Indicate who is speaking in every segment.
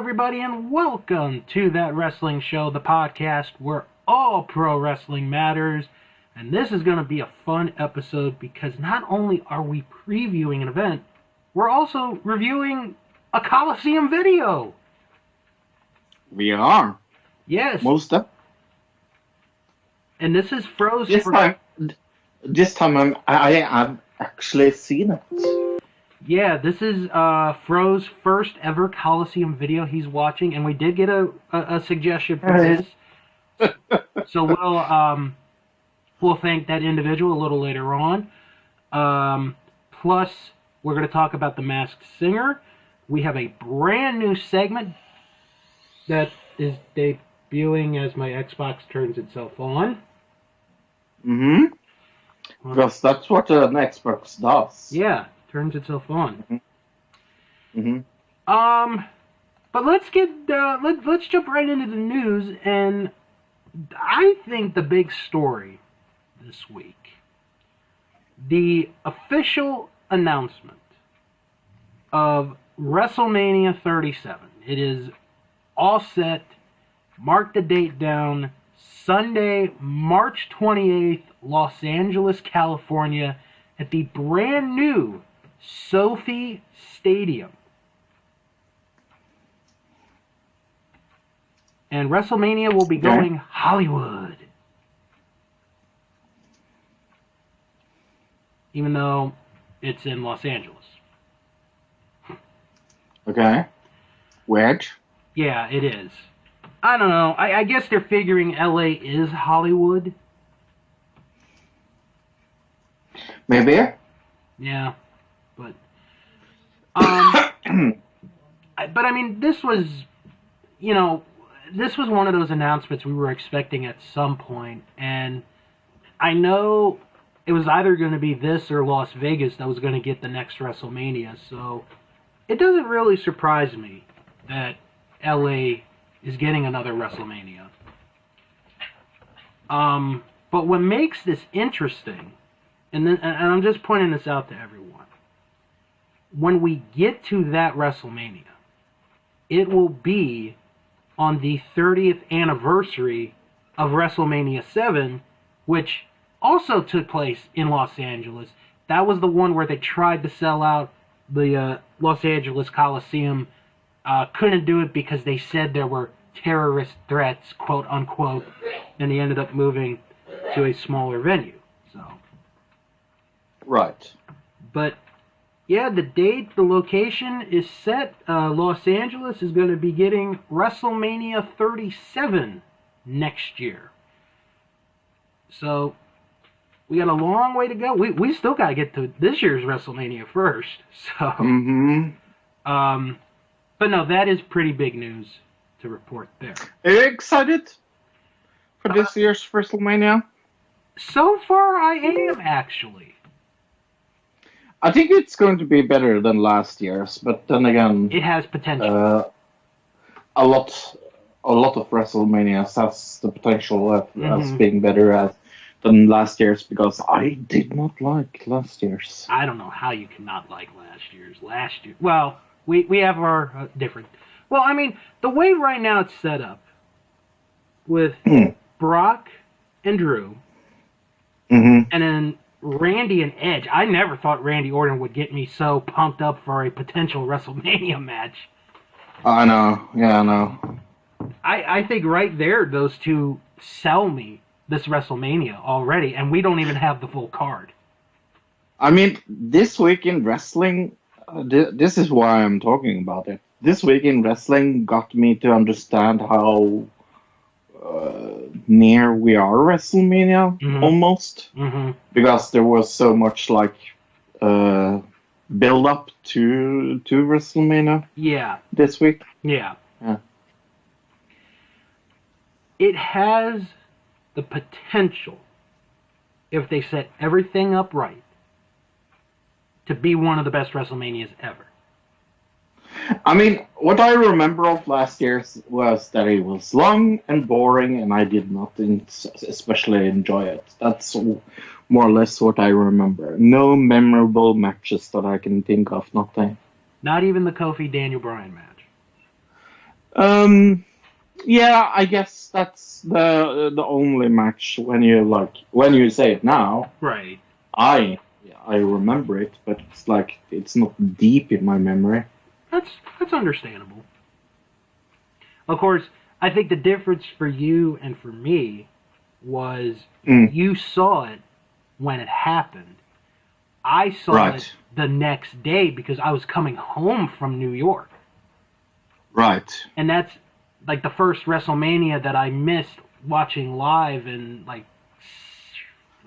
Speaker 1: everybody, and welcome to That Wrestling Show, the podcast where all pro wrestling matters. And this is going to be a fun episode because not only are we previewing an event, we're also reviewing a Coliseum video.
Speaker 2: We are.
Speaker 1: Yes.
Speaker 2: Most of.
Speaker 1: And this is Fro's
Speaker 2: This time I have actually seen it.
Speaker 1: Yeah, this is Fro's first ever Coliseum video he's watching, and we did get a suggestion for this. So we'll thank that individual a little later on. Plus, we're going to talk about The Masked Singer. We have a brand new segment that is debuting as my Xbox turns itself on.
Speaker 2: Mm-hmm. Because that's what an Xbox does.
Speaker 1: Yeah, turns itself on.
Speaker 2: Mm-hmm. Mm-hmm.
Speaker 1: But let's jump right into the news, and I think the big story this week, the official announcement of WrestleMania 37. It is all set. Mark the date down. Sunday, March 28th, Los Angeles, California, at the brand new SoFi Stadium. And WrestleMania will be going Hollywood. Even though it's in Los Angeles.
Speaker 2: Okay. Weird.
Speaker 1: Yeah, it is. I don't know. I guess they're figuring LA is Hollywood.
Speaker 2: Maybe.
Speaker 1: Yeah. But I mean, this was one of those announcements we were expecting at some point, and I know it was either going to be this or Las Vegas that was going to get the next WrestleMania, so it doesn't really surprise me that LA is getting another WrestleMania. But what makes this interesting, and I'm just pointing this out to everyone, when we get to that WrestleMania, it will be on the 30th anniversary of WrestleMania 7, which also took place in Los Angeles. That was the one where they tried to sell out the Los Angeles Coliseum. Couldn't do it because they said there were terrorist threats, quote unquote, and they ended up moving to a smaller venue. So,
Speaker 2: right.
Speaker 1: But yeah, the date, the location is set. Los Angeles is going to be getting WrestleMania 37 next year. So we got a long way to go. We still got to get to this year's WrestleMania first. So.
Speaker 2: Mm-hmm.
Speaker 1: But no, that is pretty big news to report there.
Speaker 2: Are you excited for this year's WrestleMania?
Speaker 1: So far, I am, actually.
Speaker 2: I think it's going to be better than last year's, but then again...
Speaker 1: It has potential.
Speaker 2: A lot of WrestleManias has the potential as being better than last year's, because I did not like last year's.
Speaker 1: I don't know how you cannot like last year's. Well... We have our different... Well, I mean, the way right now it's set up with Brock and Drew, and then Randy and Edge. I never thought Randy Orton would get me so pumped up for a potential WrestleMania match.
Speaker 2: I know. Yeah, I know.
Speaker 1: I think right there, those two sell me this WrestleMania already, and we don't even have the full card.
Speaker 2: I mean, this week in wrestling... this is why I'm talking about it. This week in wrestling got me to understand how near we are WrestleMania, almost. Mm-hmm. Because there was so much build up to WrestleMania.
Speaker 1: Yeah.
Speaker 2: This week.
Speaker 1: Yeah. It has the potential, if they set everything up right, to be one of the best WrestleManias ever.
Speaker 2: I mean, what I remember of last year's was that it was long and boring, and I did not especially enjoy it. That's more or less what I remember. No memorable matches that I can think of, nothing.
Speaker 1: Not even the Kofi Daniel Bryan match?
Speaker 2: Yeah, I guess that's the only match when you say it now.
Speaker 1: Right.
Speaker 2: I remember it, but it's like it's not deep in my memory.
Speaker 1: That's understandable. Of course, I think the difference for you and for me was you saw it when it happened. I saw it the next day because I was coming home from New York.
Speaker 2: Right.
Speaker 1: And that's like the first WrestleMania that I missed watching live in like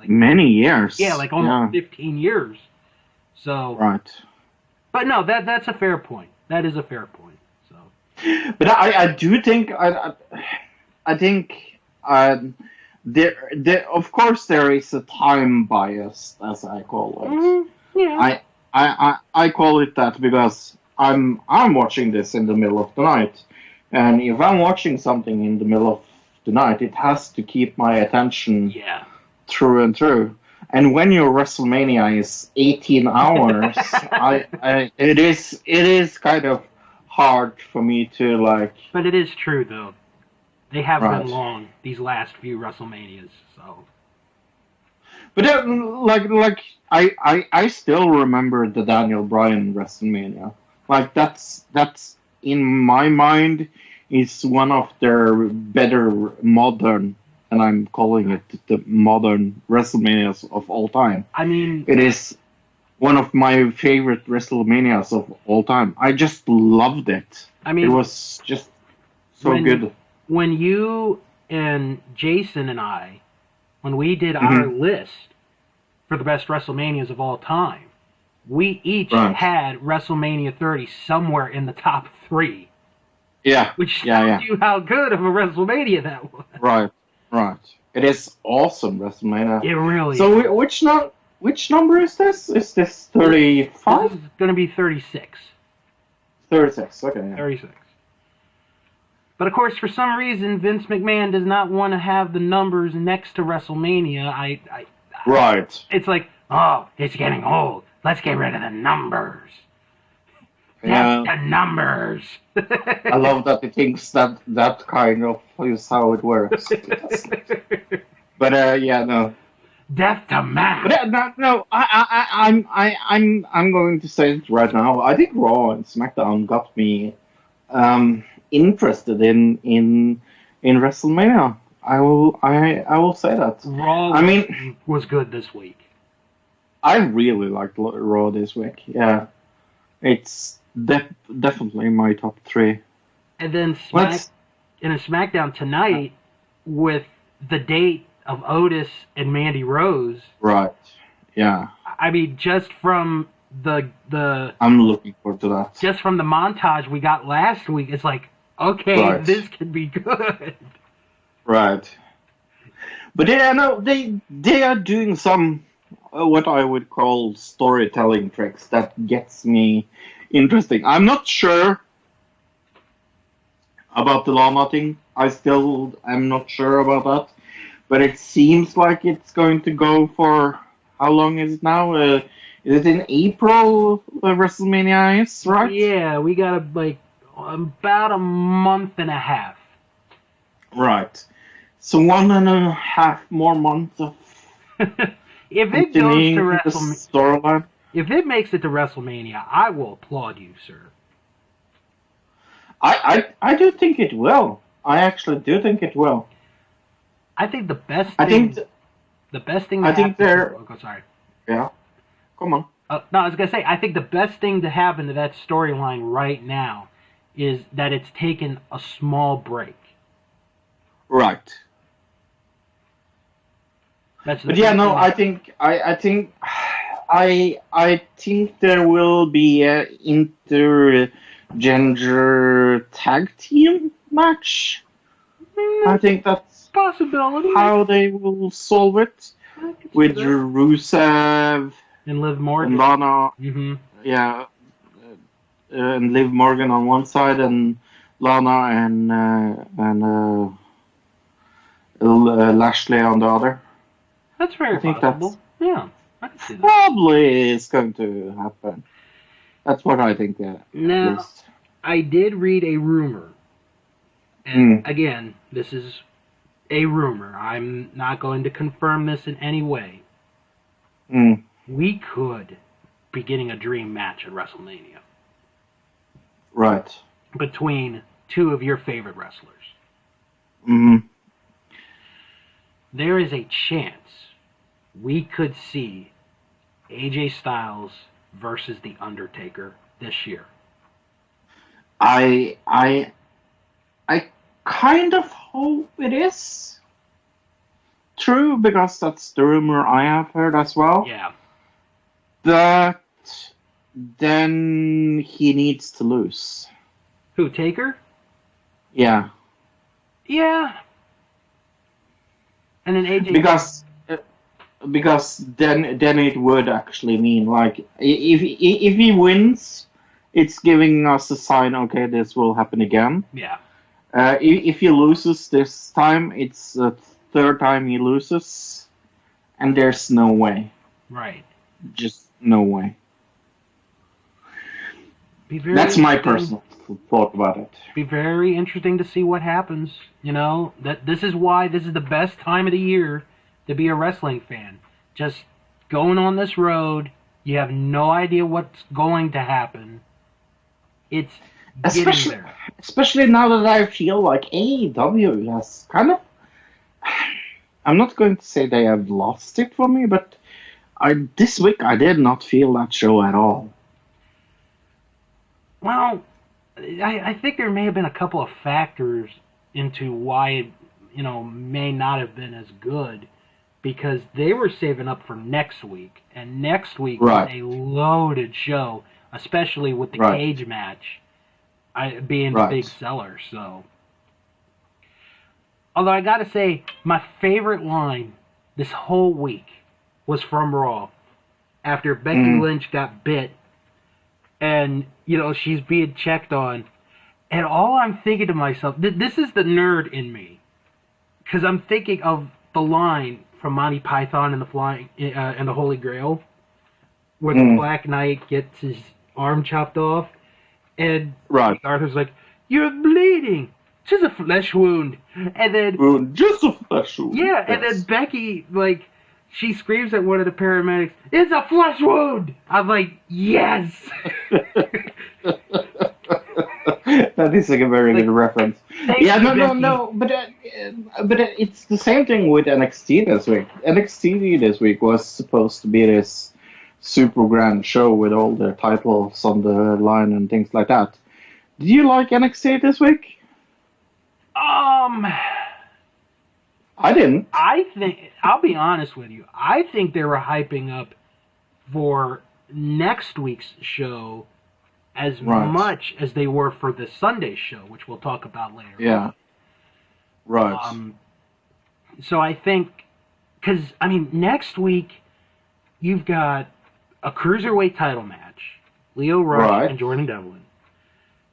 Speaker 2: many years.
Speaker 1: Yeah, like almost 15 years. So
Speaker 2: right.
Speaker 1: But no, that's a fair point. That is a fair point. So
Speaker 2: but I do think I think there of course there is a time bias, as I call it.
Speaker 1: Mm-hmm. Yeah.
Speaker 2: I call it that because I'm watching this in the middle of the night, and if I'm watching something in the middle of the night, it has to keep my attention through and through. And when your WrestleMania is 18 hours, it is kind of hard for me to like.
Speaker 1: But it is true though. They have been long these last few WrestleManias, so.
Speaker 2: But I still remember the Daniel Bryan WrestleMania. Like that's in my mind is one of their better modern, and I'm calling it the modern WrestleManias of all time.
Speaker 1: I mean,
Speaker 2: it is one of my favorite WrestleManias of all time. I just loved it.
Speaker 1: I mean,
Speaker 2: it was just so good.
Speaker 1: When you and Jason and I, when we did our list for the best WrestleManias of all time, we each had WrestleMania 30 somewhere in the top 3.
Speaker 2: Yeah.
Speaker 1: Which tells you how good of a WrestleMania that was.
Speaker 2: Right. It is awesome WrestleMania.
Speaker 1: It really
Speaker 2: is.
Speaker 1: So
Speaker 2: which number is this? Is this 35?
Speaker 1: This is going to be 36.
Speaker 2: 36, okay. Yeah.
Speaker 1: 36. But of course, for some reason, Vince McMahon does not want to have the numbers next to WrestleMania.
Speaker 2: Right.
Speaker 1: It's like, oh, it's getting old. Let's get rid of the numbers.
Speaker 2: Yeah.
Speaker 1: The numbers.
Speaker 2: I love that he thinks that kind of is how it works. But no.
Speaker 1: Death to man.
Speaker 2: But no. I'm going to say it right now. I think Raw and SmackDown got me interested in WrestleMania. I will say that.
Speaker 1: Raw was good this week.
Speaker 2: I really liked Raw this week. Yeah, it's definitely my top 3.
Speaker 1: And then in a SmackDown tonight with the date of Otis and Mandy Rose.
Speaker 2: Right. Yeah.
Speaker 1: I mean, just from the
Speaker 2: I'm looking forward to that.
Speaker 1: Just from the montage we got last week, it's like, okay, this could be good.
Speaker 2: Right. But they are doing some what I would call storytelling tricks that gets me interesting. I'm not sure about the Lana thing. I still am not sure about that. But it seems like it's going to go for, how long is it now? Is it in April WrestleMania is, right?
Speaker 1: Yeah, we got about a month and a half.
Speaker 2: Right. So 1.5 more months of
Speaker 1: if it goes to
Speaker 2: WrestleMania,
Speaker 1: if it makes it to WrestleMania, I will applaud you, sir.
Speaker 2: I do think it will. I actually do think it will.
Speaker 1: I think the best thing. The best thing.
Speaker 2: I think they're.
Speaker 1: Oh, sorry.
Speaker 2: Yeah. Come on.
Speaker 1: No, I was gonna say. I think the best thing to happen to that storyline right now is that it's taken a small break.
Speaker 2: Right. But yeah, no, I think there will be an intergender tag team match. I think that's
Speaker 1: possibility.
Speaker 2: How they will solve it with Rusev
Speaker 1: and Liv Morgan,
Speaker 2: and Lana.
Speaker 1: Mm-hmm.
Speaker 2: Yeah, and Liv Morgan on one side, and Lana and Lashley on the other.
Speaker 1: That's very possible. Yeah, I can see that.
Speaker 2: Probably is going to happen. That's what I think.
Speaker 1: Now, I did read a rumor And again, this is a rumor. I'm not going to confirm this in any way. We could be getting a dream match at WrestleMania.
Speaker 2: Right.
Speaker 1: Between two of your favorite wrestlers. There is a chance we could see AJ Styles versus The Undertaker this year.
Speaker 2: I kind of hope it is true, because that's the rumor I have heard as well.
Speaker 1: Yeah.
Speaker 2: But then he needs to lose.
Speaker 1: Who, Taker?
Speaker 2: Yeah.
Speaker 1: Yeah. And then AJ...
Speaker 2: Because then it would actually mean, like, if he wins, it's giving us a sign, okay, this will happen again.
Speaker 1: Yeah.
Speaker 2: If he loses this time, it's the third time he loses, and there's no way.
Speaker 1: Right.
Speaker 2: Just no way.
Speaker 1: That's
Speaker 2: my personal thought about it.
Speaker 1: Be very interesting to see what happens. You know, that this is why this is the best time of the year to be a wrestling fan. Just going on this road, you have no idea what's going to happen. It's getting there.
Speaker 2: Especially now that I feel like AEW has kind of... I'm not going to say they have lost it for me, but this week I did not feel that show at all.
Speaker 1: Well, I think there may have been a couple of factors into why it, may not have been as good, because they were saving up for next week, and next week was a loaded show, especially with the cage match being the big seller. So, although I gotta say, my favorite line this whole week was from Raw, after Becky Lynch got bit, and she's being checked on, and all I'm thinking to myself, this is the nerd in me, because I'm thinking of the line from Monty Python and the Holy Grail, where the Black Knight gets his arm chopped off, and Arthur's like, "You're bleeding, just a flesh wound," and then
Speaker 2: just a flesh wound.
Speaker 1: Yeah, and then Becky, she screams at one of the paramedics, "It's a flesh wound!" I'm like, yes!
Speaker 2: That is a very good reference. Yeah, no, but it's the same thing with NXT this week. NXT this week was supposed to be this super grand show with all the titles on the line and things like that. Did you like NXT this week? I didn't.
Speaker 1: I'll be honest with you, I think they were hyping up for next week's show as much as they were for the Sunday show, which we'll talk about later.
Speaker 2: Yeah. Right.
Speaker 1: So I think, because, next week, you've got a Cruiserweight title match, Lio Rush and Jordan Devlin.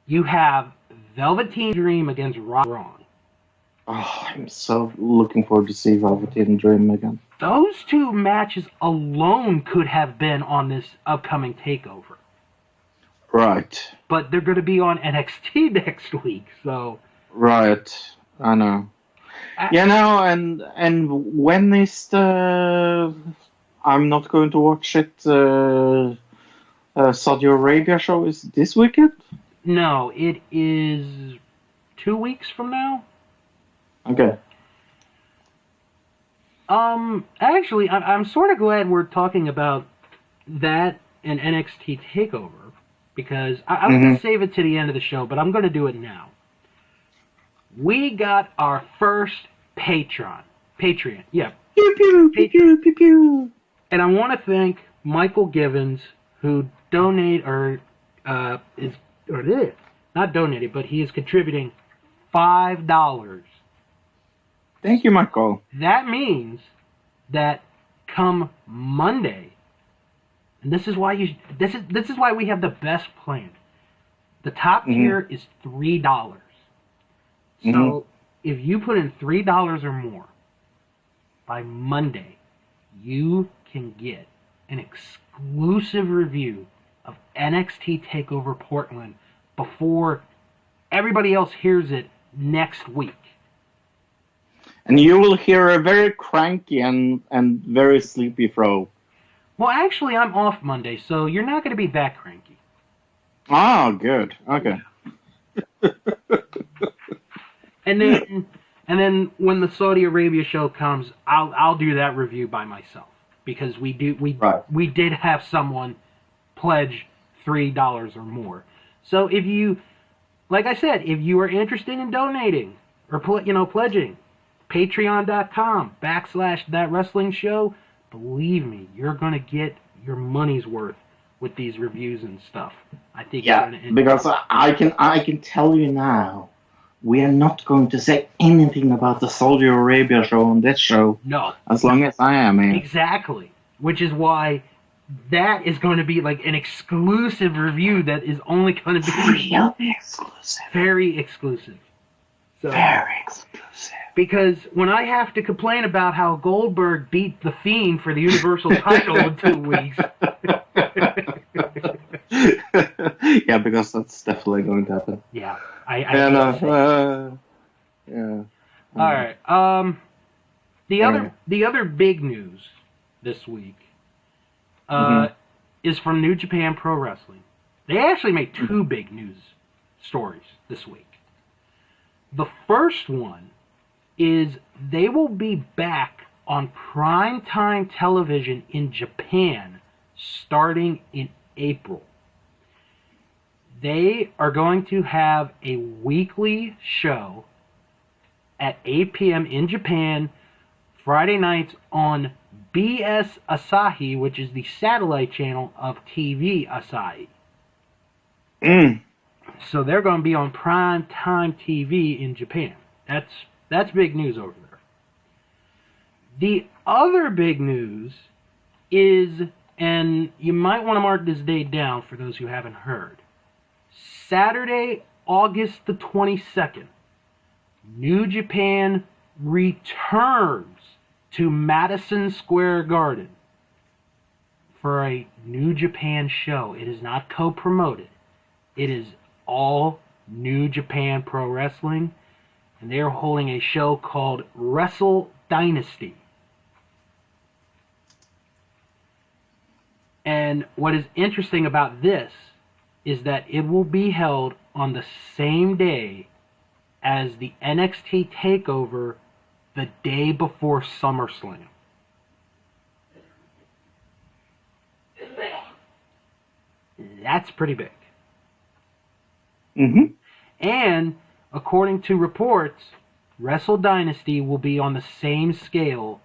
Speaker 1: You have Velveteen Dream against Braun.
Speaker 2: Oh, I'm so looking forward to see Velveteen Dream again.
Speaker 1: Those two matches alone could have been on this upcoming TakeOver.
Speaker 2: Right.
Speaker 1: But they're going to be on NXT next week, so...
Speaker 2: Right. I know. And when is the... I'm not going to watch it, Saudi Arabia show is this weekend?
Speaker 1: No, it is 2 weeks from now.
Speaker 2: Okay.
Speaker 1: Actually, I'm sort of glad we're talking about that and NXT TakeOver, because I'm going to save it to the end of the show, but I'm going to do it now. We got our first Patreon. Yeah.
Speaker 2: Pew, pew, pew, pew, pew, pew.
Speaker 1: And I want to thank Michael Givens, who not donated, but he is contributing $5.
Speaker 2: Thank you, Michael.
Speaker 1: That means that come Monday, and this is why this is why we have the best plan. The top tier is $3. So if you put in $3 or more by Monday, you can get an exclusive review of NXT TakeOver Portland before everybody else hears it next week.
Speaker 2: And you will hear a very cranky and very sleepy Fro.
Speaker 1: Well, actually, I'm off Monday, so you're not going to be that cranky.
Speaker 2: Oh, good. Okay.
Speaker 1: And then when the Saudi Arabia show comes, I'll do that review by myself, because we did have someone pledge $3 or more. So if you, like I said, if you are interested in donating or pledging, patreon.com/That Wrestling Show, believe me, you're gonna get your money's worth with these reviews and stuff. I think
Speaker 2: because I can tell you now, we are not going to say anything about the Saudi Arabia show on this show.
Speaker 1: No.
Speaker 2: As long as I am here.
Speaker 1: Exactly. Which is why that is going to be like an exclusive review that is only going to be
Speaker 2: really exclusive.
Speaker 1: Very exclusive. So,
Speaker 2: very exclusive.
Speaker 1: Because when I have to complain about how Goldberg beat The Fiend for the Universal title in 2 weeks.
Speaker 2: Yeah, because that's definitely going to happen.
Speaker 1: Yeah.
Speaker 2: Yeah.
Speaker 1: All right. The other big news this week is from New Japan Pro Wrestling. They actually made 2 big news stories this week. The first one is they will be back on primetime television in Japan starting in April. They are going to have a weekly show at 8 p.m. in Japan, Friday nights on BS Asahi, which is the satellite channel of TV Asahi. So they're going to be on prime time TV in Japan. That's big news over there. The other big news is, and you might want to mark this date down for those who haven't heard, Saturday, August the 22nd, New Japan returns to Madison Square Garden for a New Japan show. It is not co-promoted. It is all New Japan Pro Wrestling, and they are holding a show called Wrestle Dynasty. And what is interesting about this is that it will be held on the same day as the NXT Takeover the day before SummerSlam. That's pretty big. And according to reports, Wrestle Dynasty will be on the same scale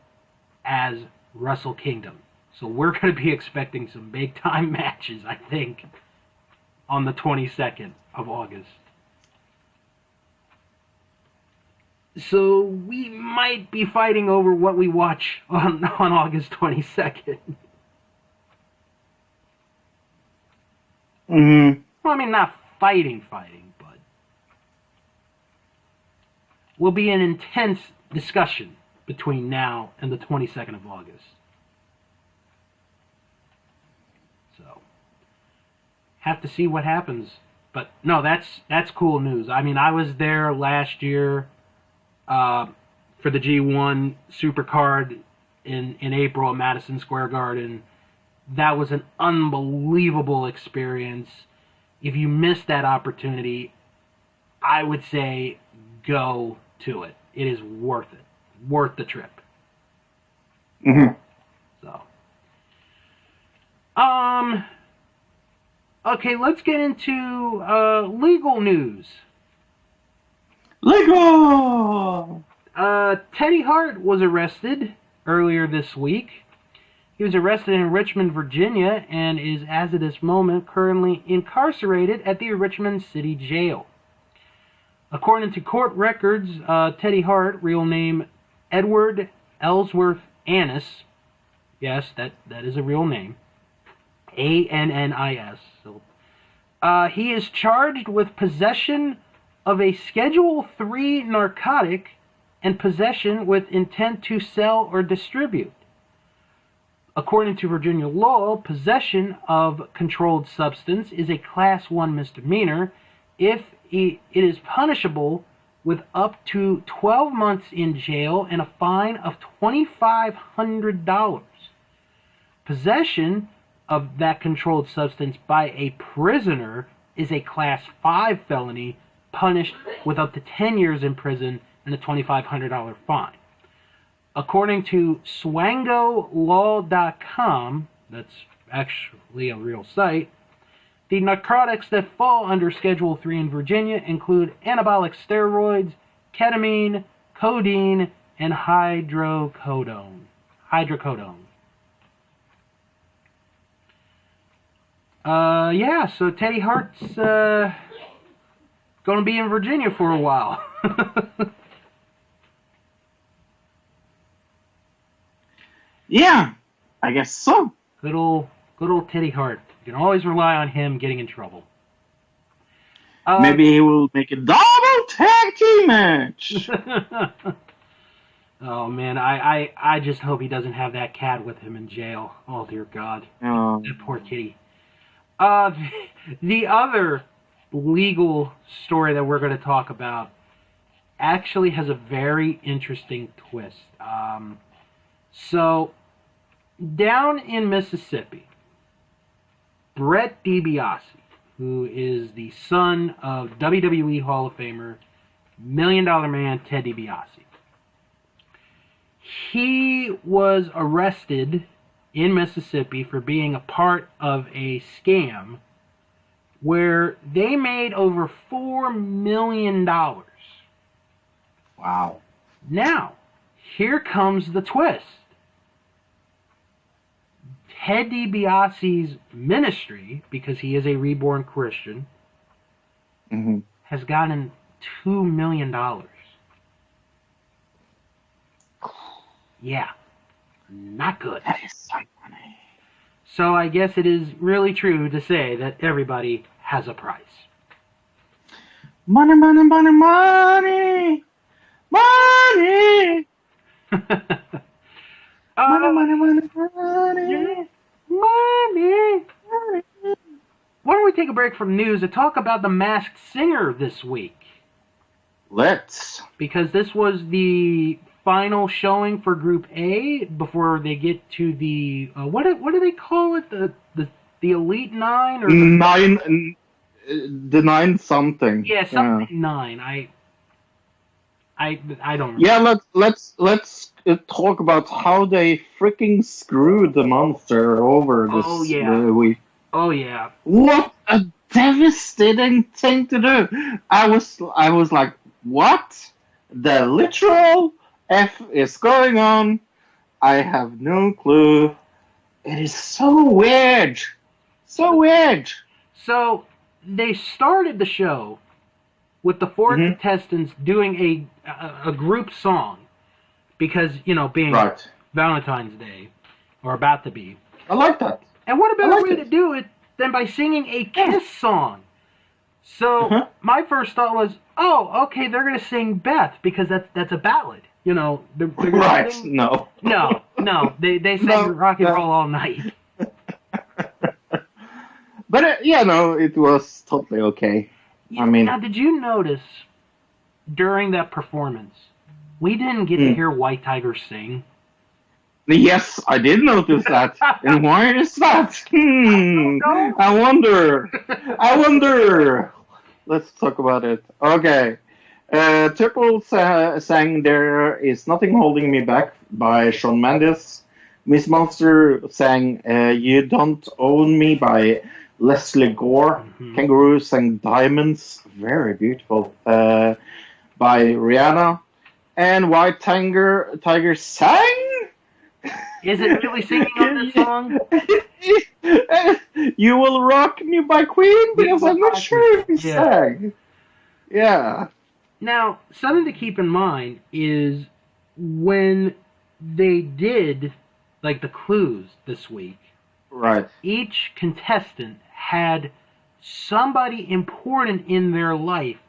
Speaker 1: as Wrestle Kingdom. So we're going to be expecting some big time matches, I think, on the 22nd of August. So we might be fighting over what we watch on August 22nd. Well, I mean, not fighting, but will be an intense discussion between now and the 22nd of August. So, have to see what happens. But no, that's cool news. I mean, I was there last year for the G1 Supercard in April at Madison Square Garden. That was an unbelievable experience. If you missed that opportunity, I would say go to it. It is worth it. Worth the trip. So. Okay, let's get into legal news.
Speaker 2: Legal!
Speaker 1: Teddy Hart was arrested earlier this week. He was arrested in Richmond, Virginia, and is, as of this moment, currently incarcerated at the Richmond City Jail. According to court records, Teddy Hart, real name Edward Ellsworth Annis, yes, that is a real name, Annis. So, he is charged with possession of a Schedule III narcotic and possession with intent to sell or distribute. According to Virginia law, possession of controlled substance is a Class 1 misdemeanor if it is punishable with up to 12 months in jail and a fine of $2,500. Possession of that controlled substance by a prisoner is a Class 5 felony, punished with up to 10 years in prison and a $2,500 fine. According to swangolaw.com, that's actually a real site, the narcotics that fall under Schedule 3 in Virginia include anabolic steroids, ketamine, codeine, and hydrocodone. Yeah, so Teddy Hart's going to be in Virginia for a while.
Speaker 2: Yeah, I guess so.
Speaker 1: Good old Teddy Hart. You can always rely on him getting in trouble.
Speaker 2: Maybe he will make a double tag team match.
Speaker 1: Oh man, I just hope he doesn't have that cat with him in jail. Oh dear God, that poor kitty. The other legal story that we're going to talk about actually has a very interesting twist. So, down in Mississippi, Brett DiBiase, who is the son of WWE Hall of Famer, $1 Million Man Ted DiBiase, he was arrested in Mississippi for being a part of a scam where they made over $4 million.
Speaker 2: Wow.
Speaker 1: Now, here comes the twist. Ted DiBiase's ministry, because he is a reborn Christian, has gotten $2 million. Yeah, not good.
Speaker 2: That is so funny.
Speaker 1: So I guess it is really true to say that everybody has a price.
Speaker 2: Money, money, money, money! Money! Money, money, money, money!
Speaker 1: Money! Why don't we take a break from news and talk about the Masked Singer this week?
Speaker 2: Let's.
Speaker 1: Because this was the final showing for Group A before they get to the what do they call it, the Elite Nine or
Speaker 2: the 9 something.
Speaker 1: Yeah, something 9. I don't remember.
Speaker 2: Yeah, let's talk about how they freaking screwed the monster over this week.
Speaker 1: Oh yeah.
Speaker 2: What a devastating thing to do! I was like, what? The literal F is going on. I have no clue. It is so weird. So weird.
Speaker 1: So they started the show with the 4 contestants doing a group song because, being Valentine's Day, or about to be.
Speaker 2: I like that.
Speaker 1: And what a better way to do it than by singing a Kiss song? So my first thought was, oh, okay, they're going to sing Beth because that's a ballad. They're
Speaker 2: right?
Speaker 1: Sing...
Speaker 2: No.
Speaker 1: They sang Rock and Roll All Night.
Speaker 2: But it was totally okay.
Speaker 1: Now, did you notice during that performance we didn't get to hear White Tiger sing?
Speaker 2: Yes, I did notice that. And why is that? I wonder. Let's talk about it. Okay. Turtle sang There Is Nothing Holding Me Back by Shawn Mendes. Miss Monster sang You Don't Own Me by Leslie Gore. Kangaroo sang Diamonds, very beautiful, by Rihanna. And White Tiger sang...
Speaker 1: Is it really singing on this song?
Speaker 2: You Will Rock Me by Queen? Because I'm not sure if he sang. Yeah.
Speaker 1: Now, something to keep in mind is when they did, the clues this week,
Speaker 2: right?
Speaker 1: Each contestant had somebody important in their life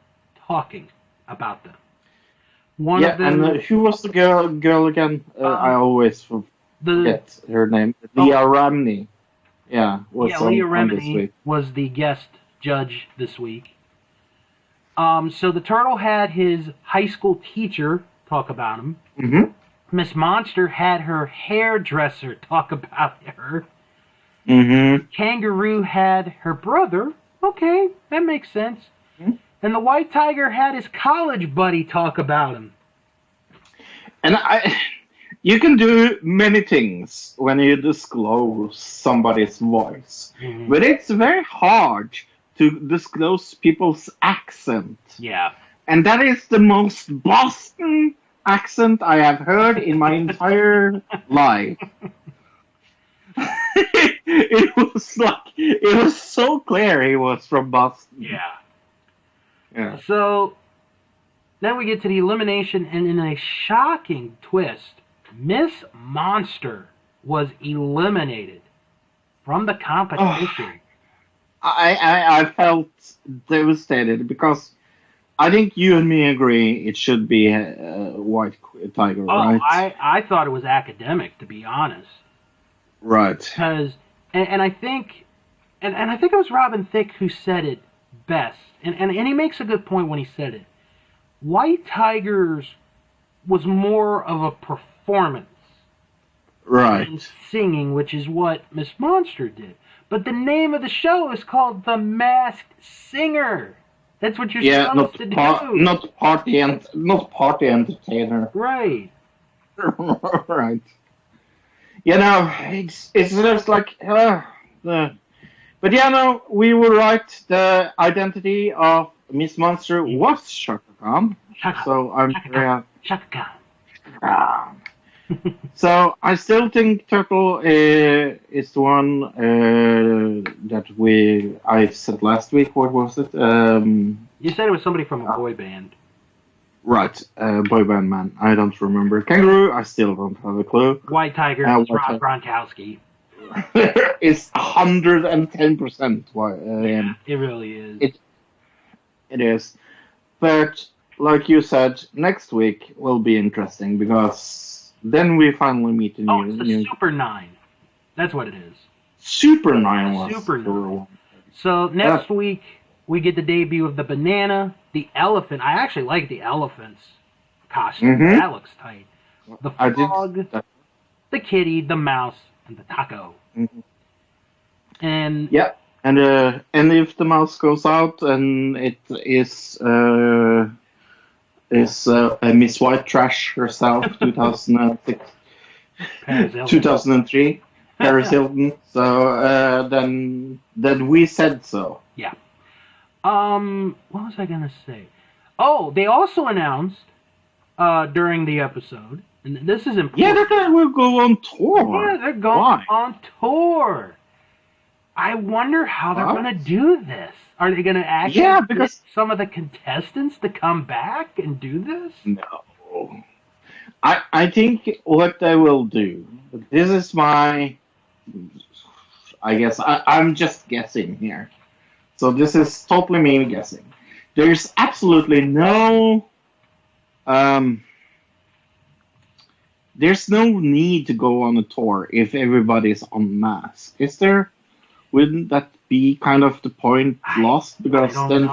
Speaker 1: talking about them. One of them,
Speaker 2: and who was the girl again? I always forget her name. Leah Remini. Yeah,
Speaker 1: Leah Remini was the guest judge this week. So the Turtle had his high school teacher talk about him.
Speaker 2: Mm-hmm.
Speaker 1: Miss Monster had her hairdresser talk about her.
Speaker 2: Mm-hmm.
Speaker 1: Kangaroo had her brother. Okay, that makes sense.
Speaker 2: Mm-hmm.
Speaker 1: And the White Tiger had his college buddy talk about him.
Speaker 2: And you can do many things when you disclose somebody's voice,
Speaker 1: Mm-hmm.
Speaker 2: but it's very hard to disclose people's accent.
Speaker 1: Yeah.
Speaker 2: And that is the most Boston accent I have heard in my entire life. It was so clear he was from Boston.
Speaker 1: Yeah. So then we get to the elimination, and in a shocking twist, Miss Monster was eliminated from the competition.
Speaker 2: I felt devastated because I think you and me agree it should be a White Tiger, right?
Speaker 1: I thought it was academic, to be honest.
Speaker 2: Right.
Speaker 1: Because, and I think, and I think it was Robin Thicke who said it best, and he makes a good point when he said it. White Tigers was more of a performance,
Speaker 2: right,
Speaker 1: than singing, which is what Miss Monster did. But the name of the show is called The Masked Singer. That's what you're supposed to do.
Speaker 2: Not party entertainer.
Speaker 1: Right.
Speaker 2: Right. You know, it's just like, but yeah, no, we were right. The identity of Miss Monster was Shaka Khan. So I'm
Speaker 1: Shaka Khan.
Speaker 2: So I still think Turtle is the one that I said last week. What was it?
Speaker 1: You said it was somebody from a boy band.
Speaker 2: Right, boy band man. I don't remember. Kangaroo, I still don't have a clue.
Speaker 1: White Tiger is Rob Gronkowski.
Speaker 2: It's 110% why.
Speaker 1: It really is.
Speaker 2: It is. But like you said, next week will be interesting because then we finally meet a new.
Speaker 1: It's the Super 9. That's what it is.
Speaker 2: Super 9 was
Speaker 1: Super 9. So next week we get the debut of the banana, the elephant. I actually like the elephant's costume.
Speaker 2: Mm-hmm.
Speaker 1: That looks tight. The frog, the kitty, the mouse, and the taco.
Speaker 2: Mm-hmm.
Speaker 1: And
Speaker 2: yeah, and if the mouse goes out and it is a Miss White Trash herself, 2006, 2003, Paris Hilton. So then we said so.
Speaker 1: Yeah. What was I gonna say? Oh, they also announced during the episode, and this is important.
Speaker 2: Yeah, they're gonna go on tour.
Speaker 1: Yeah, they're going on tour. I wonder how they're gonna do this. Are they gonna actually get some of the contestants to come back and do this?
Speaker 2: No. I think what they will do. This is my. I guess I'm just guessing here. So this is totally me guessing. There's absolutely no there's no need to go on a tour if everybody's on mask. Is there? Wouldn't that be kind of the point lost? Because then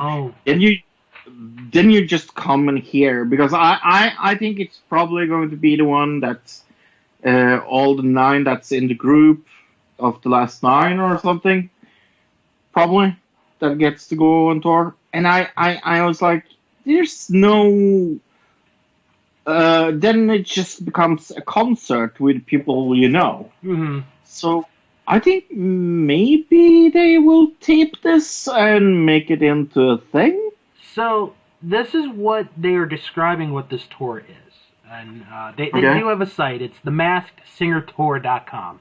Speaker 2: you just come in here. Because I think it's probably going to be the one that's all the 9 that's in the group of the last 9 or something. Probably. That gets to go on tour, and I was like, there's no. Then it just becomes a concert with people you know.
Speaker 1: Mm-hmm.
Speaker 2: So I think maybe they will tape this and make it into a thing.
Speaker 1: So this is what they are describing what this tour is, and they do have a site. It's themaskedsingertour.com.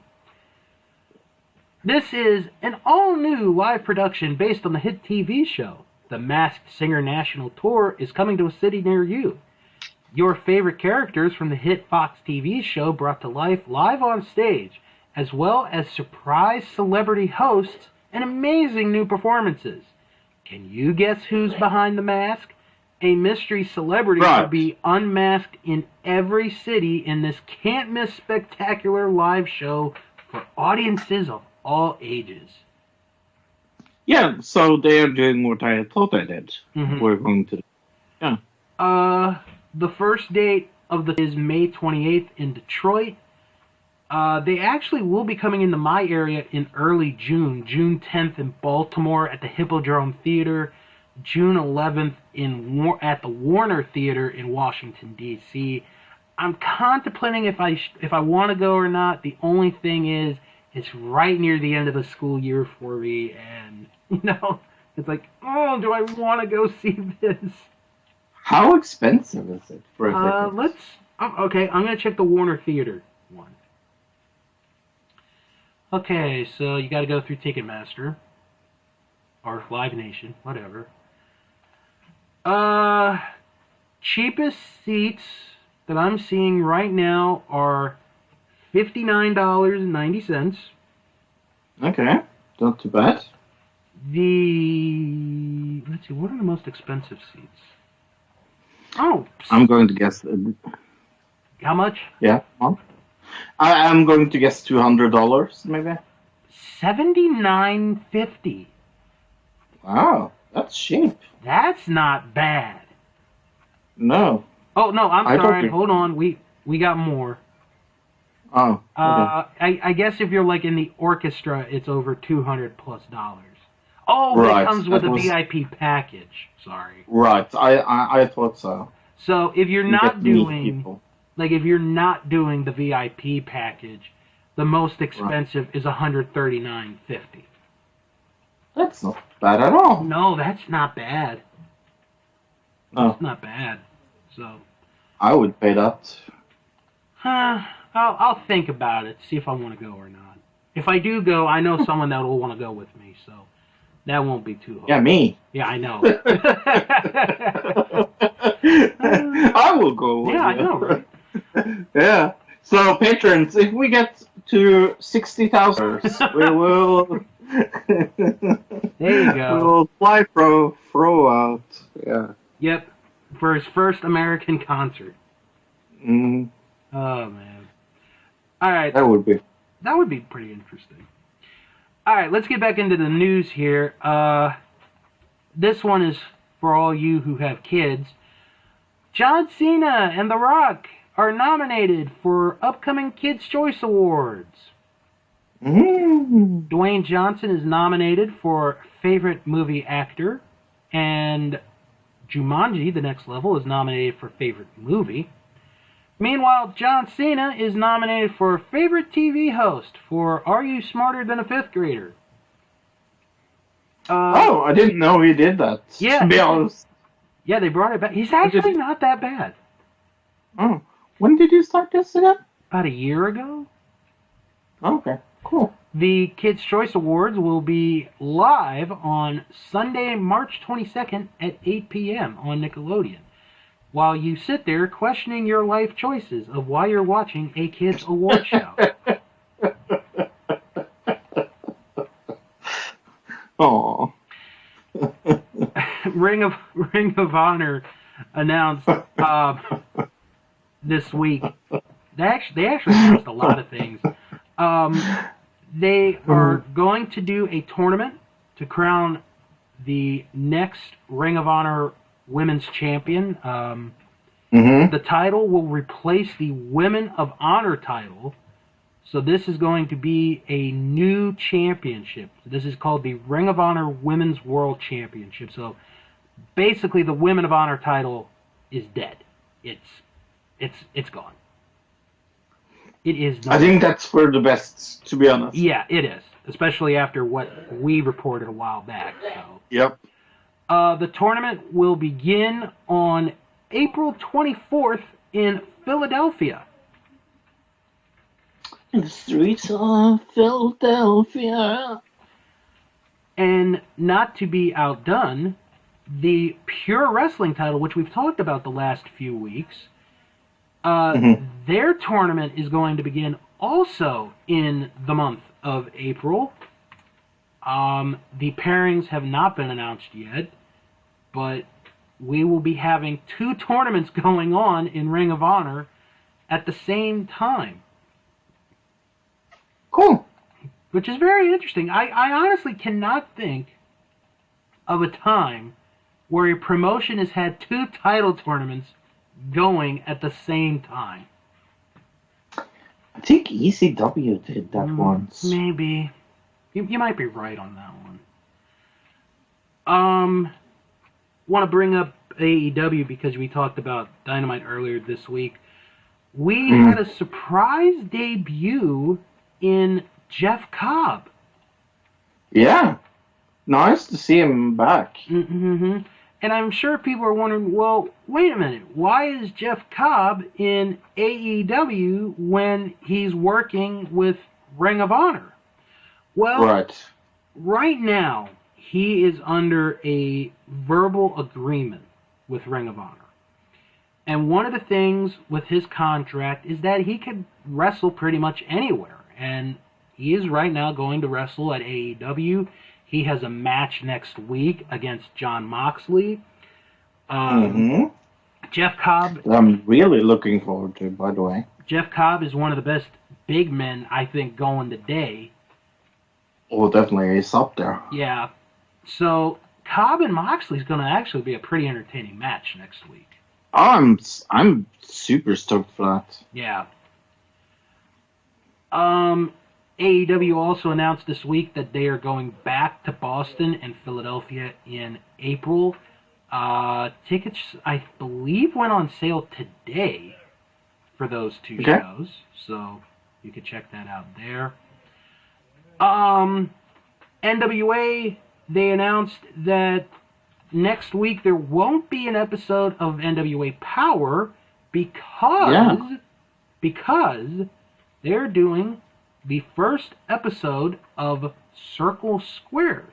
Speaker 1: This is an all-new live production based on the hit TV show. The Masked Singer National Tour is coming to a city near you. Your favorite characters from the hit Fox TV show brought to life live on stage, as well as surprise celebrity hosts and amazing new performances. Can you guess who's behind the mask? A mystery celebrity will be unmasked in every city in this can't-miss spectacular live show for audiences of all ages.
Speaker 2: Yeah, so they are doing what I thought they did.
Speaker 1: Mhm.
Speaker 2: We're going to. Yeah.
Speaker 1: The first date of the is May 28th in Detroit. They actually will be coming into my area in early June. June 10th in Baltimore at the Hippodrome Theater. June 11th at the Warner Theater in Washington, D.C. I'm contemplating if I want to go or not. The only thing is, it's right near the end of the school year for me, and, it's like, oh, do I want to go see this?
Speaker 2: How expensive is it for a ticket?
Speaker 1: Okay, I'm going to check the Warner Theater one. Okay, so you got to go through Ticketmaster or Live Nation, whatever. Cheapest seats that I'm seeing right now are $59.90.
Speaker 2: Okay, not too bad.
Speaker 1: Let's see, what are the most expensive seats? Oh,
Speaker 2: I'm going to guess.
Speaker 1: How much?
Speaker 2: Yeah, well, I'm going to guess $200, maybe.
Speaker 1: $79.50.
Speaker 2: Wow, that's cheap.
Speaker 1: That's not bad.
Speaker 2: No.
Speaker 1: Oh no, I'm
Speaker 2: I
Speaker 1: sorry.
Speaker 2: don't
Speaker 1: Hold on, we got more.
Speaker 2: Oh. Okay.
Speaker 1: I guess if you're like in the orchestra, it's over $200+. Oh,
Speaker 2: Right,
Speaker 1: it comes with
Speaker 2: that
Speaker 1: a
Speaker 2: was-
Speaker 1: VIP package. Sorry.
Speaker 2: Right, I thought so.
Speaker 1: So if you're
Speaker 2: You
Speaker 1: not
Speaker 2: get to meet
Speaker 1: doing
Speaker 2: people.
Speaker 1: if you're not doing the VIP package, the most expensive is $139.50.
Speaker 2: That's not bad at all.
Speaker 1: No, that's not bad.
Speaker 2: No,
Speaker 1: That's not bad. So,
Speaker 2: I would pay that.
Speaker 1: I'll think about it, see if I want to go or not. If I do go, I know someone that will want to go with me, so that won't be too hard.
Speaker 2: Yeah, me.
Speaker 1: Yeah, I know.
Speaker 2: I will go with
Speaker 1: Yeah, I
Speaker 2: you.
Speaker 1: know, right?
Speaker 2: Yeah. So, patrons, if we get to 60,000, we will.
Speaker 1: There you go.
Speaker 2: We will fly Fro out. Yeah.
Speaker 1: Yep, for his first American concert.
Speaker 2: Mm,
Speaker 1: Oh, man. All right,
Speaker 2: that would be.
Speaker 1: that would be pretty interesting. All right, let's get back into the news here. This one is for all you who have kids. John Cena and The Rock are nominated for upcoming Kids' Choice Awards.
Speaker 2: Mm.
Speaker 1: Dwayne Johnson is nominated for Favorite Movie Actor, and Jumanji, The Next Level, is nominated for Favorite Movie. Meanwhile, John Cena is nominated for Favorite TV Host for Are You Smarter Than a Fifth Grader?
Speaker 2: Oh, I didn't know he did that.
Speaker 1: Yeah.
Speaker 2: To be honest.
Speaker 1: Yeah, they brought it back. He's actually not that bad.
Speaker 2: Oh, when did you start this again?
Speaker 1: About a year ago.
Speaker 2: Okay, cool.
Speaker 1: The Kids' Choice Awards will be live on Sunday, March 22nd at 8 p.m. on Nickelodeon, while you sit there questioning your life choices of why you're watching a kids' award show.
Speaker 2: Aww.
Speaker 1: Ring of Honor announced this week. They actually announced a lot of things. They are going to do a tournament to crown the next Ring of Honor Women's Champion. The title will replace the Women of Honor title. So this is going to be a new championship. This is called the Ring of Honor Women's World Championship. So basically the Women of Honor title is dead. It's gone. It is not.
Speaker 2: I think that's for the best, to be honest.
Speaker 1: Yeah, it is. Especially after what we reported a while back. So.
Speaker 2: Yep.
Speaker 1: The tournament will begin on April 24th in Philadelphia.
Speaker 2: In the streets of Philadelphia.
Speaker 1: And not to be outdone, the Pure Wrestling title, which we've talked about the last few weeks, their tournament is going to begin also in the month of April. The pairings have not been announced yet, but we will be having two tournaments going on in Ring of Honor at the same time.
Speaker 2: Cool.
Speaker 1: Which is very interesting. I honestly cannot think of a time where a promotion has had 2 title tournaments going at the same time.
Speaker 2: I think ECW did that once.
Speaker 1: Maybe. You might be right on that one. Want to bring up AEW because we talked about Dynamite earlier this week. We had a surprise debut in Jeff Cobb.
Speaker 2: Yeah. Nice to see him back.
Speaker 1: Mm-hmm. And I'm sure people are wondering, well, wait a minute. Why is Jeff Cobb in AEW when he's working with Ring of Honor? Well, right now, he is under a verbal agreement with Ring of Honor. And one of the things with his contract is that he could wrestle pretty much anywhere. And he is right now going to wrestle at AEW. He has a match next week against Jon Moxley. Jeff Cobb...
Speaker 2: I'm really looking forward to, by the way.
Speaker 1: Jeff Cobb is one of the best big men, I think, going today.
Speaker 2: Oh, definitely. He's up there.
Speaker 1: Yeah. So, Cobb and Moxley is going to actually be a pretty entertaining match next week.
Speaker 2: I'm super stoked for that.
Speaker 1: Yeah. AEW also announced this week that they are going back to Boston and Philadelphia in April. Tickets, I believe, went on sale today for those 2 shows. So, you could check that out there. NWA, they announced that next week there won't be an episode of NWA Power because they're doing the first episode of Circle Squared,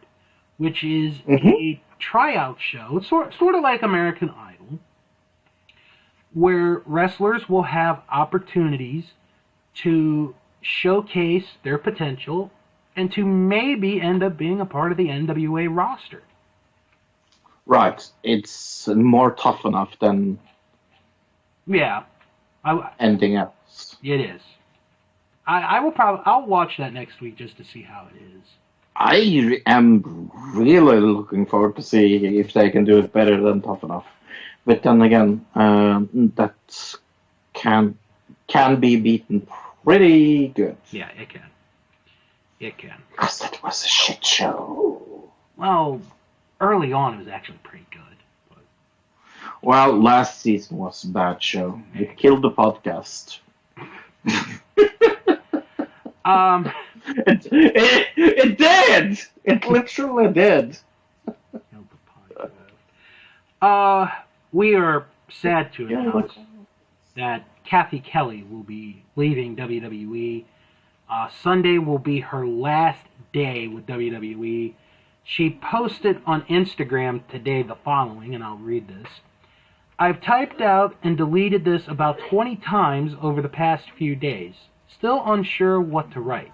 Speaker 1: which is a tryout show, sort of like American Idol, where wrestlers will have opportunities to showcase their potential and to maybe end up being a part of the NWA roster.
Speaker 2: Right. It's more tough enough than anything else.
Speaker 1: It is. I'll watch that next week just to see how it is.
Speaker 2: I am really looking forward to see if they can do it better than Tough Enough. But then again, that can be beaten pretty good.
Speaker 1: Yeah, it can. It can.
Speaker 2: Because that was a shit show.
Speaker 1: Well, early on it was actually pretty good. But...
Speaker 2: Well, last season was a bad show. It killed the podcast. It did! It literally did.
Speaker 1: We are sad to announce that Cathy Kelly will be leaving WWE. Sunday will be her last day with WWE. She posted on Instagram today the following, and I'll read this. I've typed out and deleted this about 20 times over the past few days. Still unsure what to write.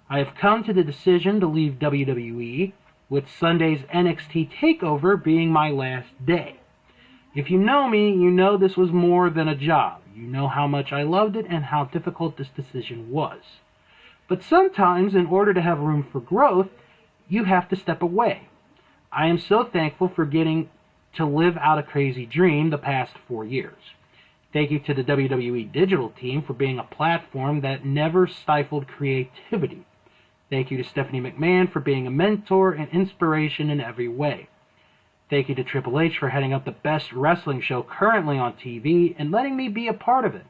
Speaker 1: I have come to the decision to leave WWE, with Sunday's NXT Takeover being my last day. If you know me, you know this was more than a job. You know how much I loved it and how difficult this decision was. But sometimes, in order to have room for growth, you have to step away. I am so thankful for getting to live out a crazy dream the past 4 years. Thank you to the WWE digital team for being a platform that never stifled creativity. Thank you to Stephanie McMahon for being a mentor and inspiration in every way. Thank you to Triple H for heading up the best wrestling show currently on TV and letting me be a part of it.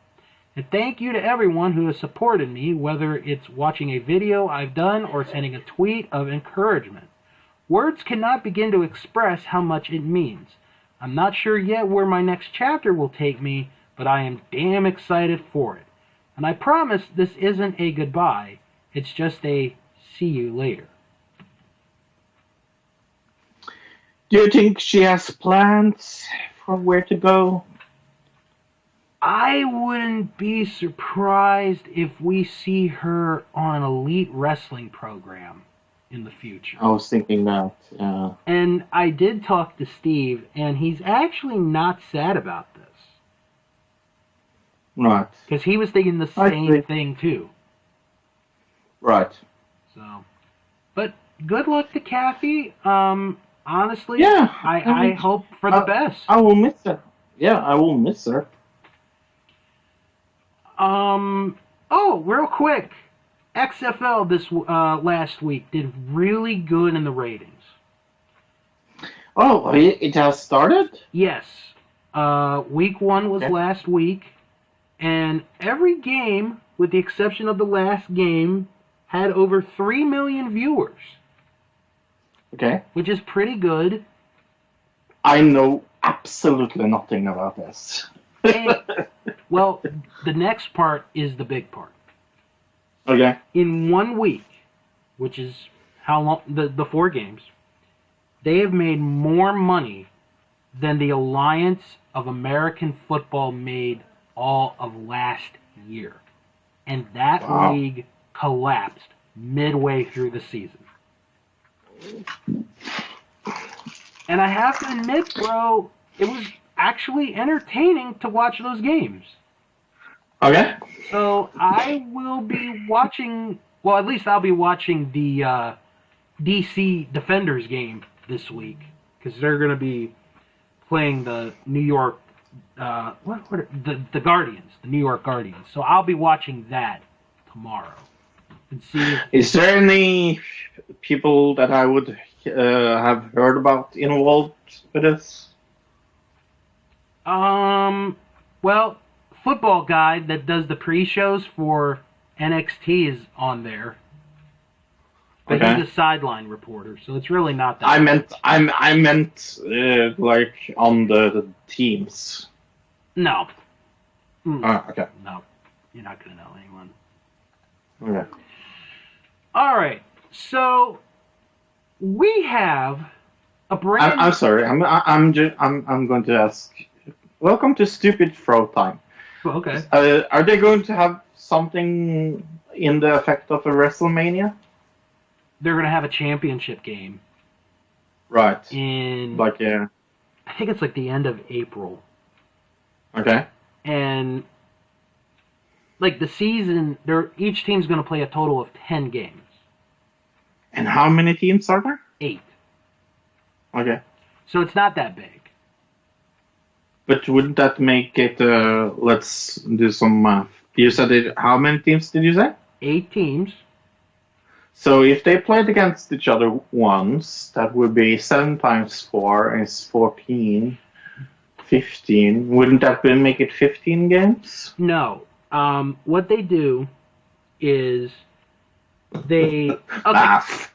Speaker 1: And thank you to everyone who has supported me, whether it's watching a video I've done or sending a tweet of encouragement. Words cannot begin to express how much it means. I'm not sure yet where my next chapter will take me, but I am damn excited for it. And I promise this isn't a goodbye, it's just a see you later.
Speaker 2: Do you think she has plans for where to go?
Speaker 1: I wouldn't be surprised if we see her on an elite wrestling program in the future.
Speaker 2: I was thinking that, yeah.
Speaker 1: And I did talk to Steve, and he's actually not sad about this.
Speaker 2: Right.
Speaker 1: Because he was thinking the same thing, too.
Speaker 2: Right.
Speaker 1: So, but good luck to Cathy. honestly,
Speaker 2: Yeah,
Speaker 1: I hope for the best.
Speaker 2: I will miss her. Yeah, I will miss her.
Speaker 1: Oh, real quick. XFL this last week did really good in the ratings.
Speaker 2: Oh, it has started?
Speaker 1: Yes. Week 1 was last week, and every game, with the exception of the last game, had over 3 million viewers.
Speaker 2: Okay.
Speaker 1: Which is pretty good.
Speaker 2: I know absolutely nothing about this.
Speaker 1: And, well, the next part is the big part.
Speaker 2: Okay.
Speaker 1: In 1 week, which is how long the 4 games, they have made more money than the Alliance of American Football made all of last year. And that league collapsed midway through the season. And I have to admit, bro, it was actually entertaining to watch those games.
Speaker 2: Okay.
Speaker 1: So I will be watching, well, at least I'll be watching the DC Defenders game this week, because they're going to be playing the New York, the Guardians, the New York Guardians. So I'll be watching that tomorrow and see.
Speaker 2: Is there any people that I would have heard about involved with this?
Speaker 1: Well, Football Guide that does the pre-shows for NXT is on there. But he's a sideline reporter, so it's really not that.
Speaker 2: I meant like on the teams.
Speaker 1: No.
Speaker 2: Okay.
Speaker 1: No, you're not gonna know anyone.
Speaker 2: Okay.
Speaker 1: All right, so we have a brand.
Speaker 2: I'm sorry. I'm going to ask. Welcome to Stupid Fro Time.
Speaker 1: Okay.
Speaker 2: Are they going to have something in the effect of a WrestleMania?
Speaker 1: They're going to have a championship game.
Speaker 2: Right.
Speaker 1: In
Speaker 2: like I
Speaker 1: think it's like the end of April.
Speaker 2: Okay.
Speaker 1: And like the season, each team's going to play a total of 10 games.
Speaker 2: And how many teams are there?
Speaker 1: 8.
Speaker 2: Okay.
Speaker 1: So it's not that big.
Speaker 2: But wouldn't that make it? Let's do some math. You said it. How many teams did you say?
Speaker 1: 8 teams.
Speaker 2: So if they played against each other once, that would be 7 times 4 is 14, 15. Wouldn't that make it 15 games?
Speaker 1: No. What they do is they... Okay.
Speaker 2: Math.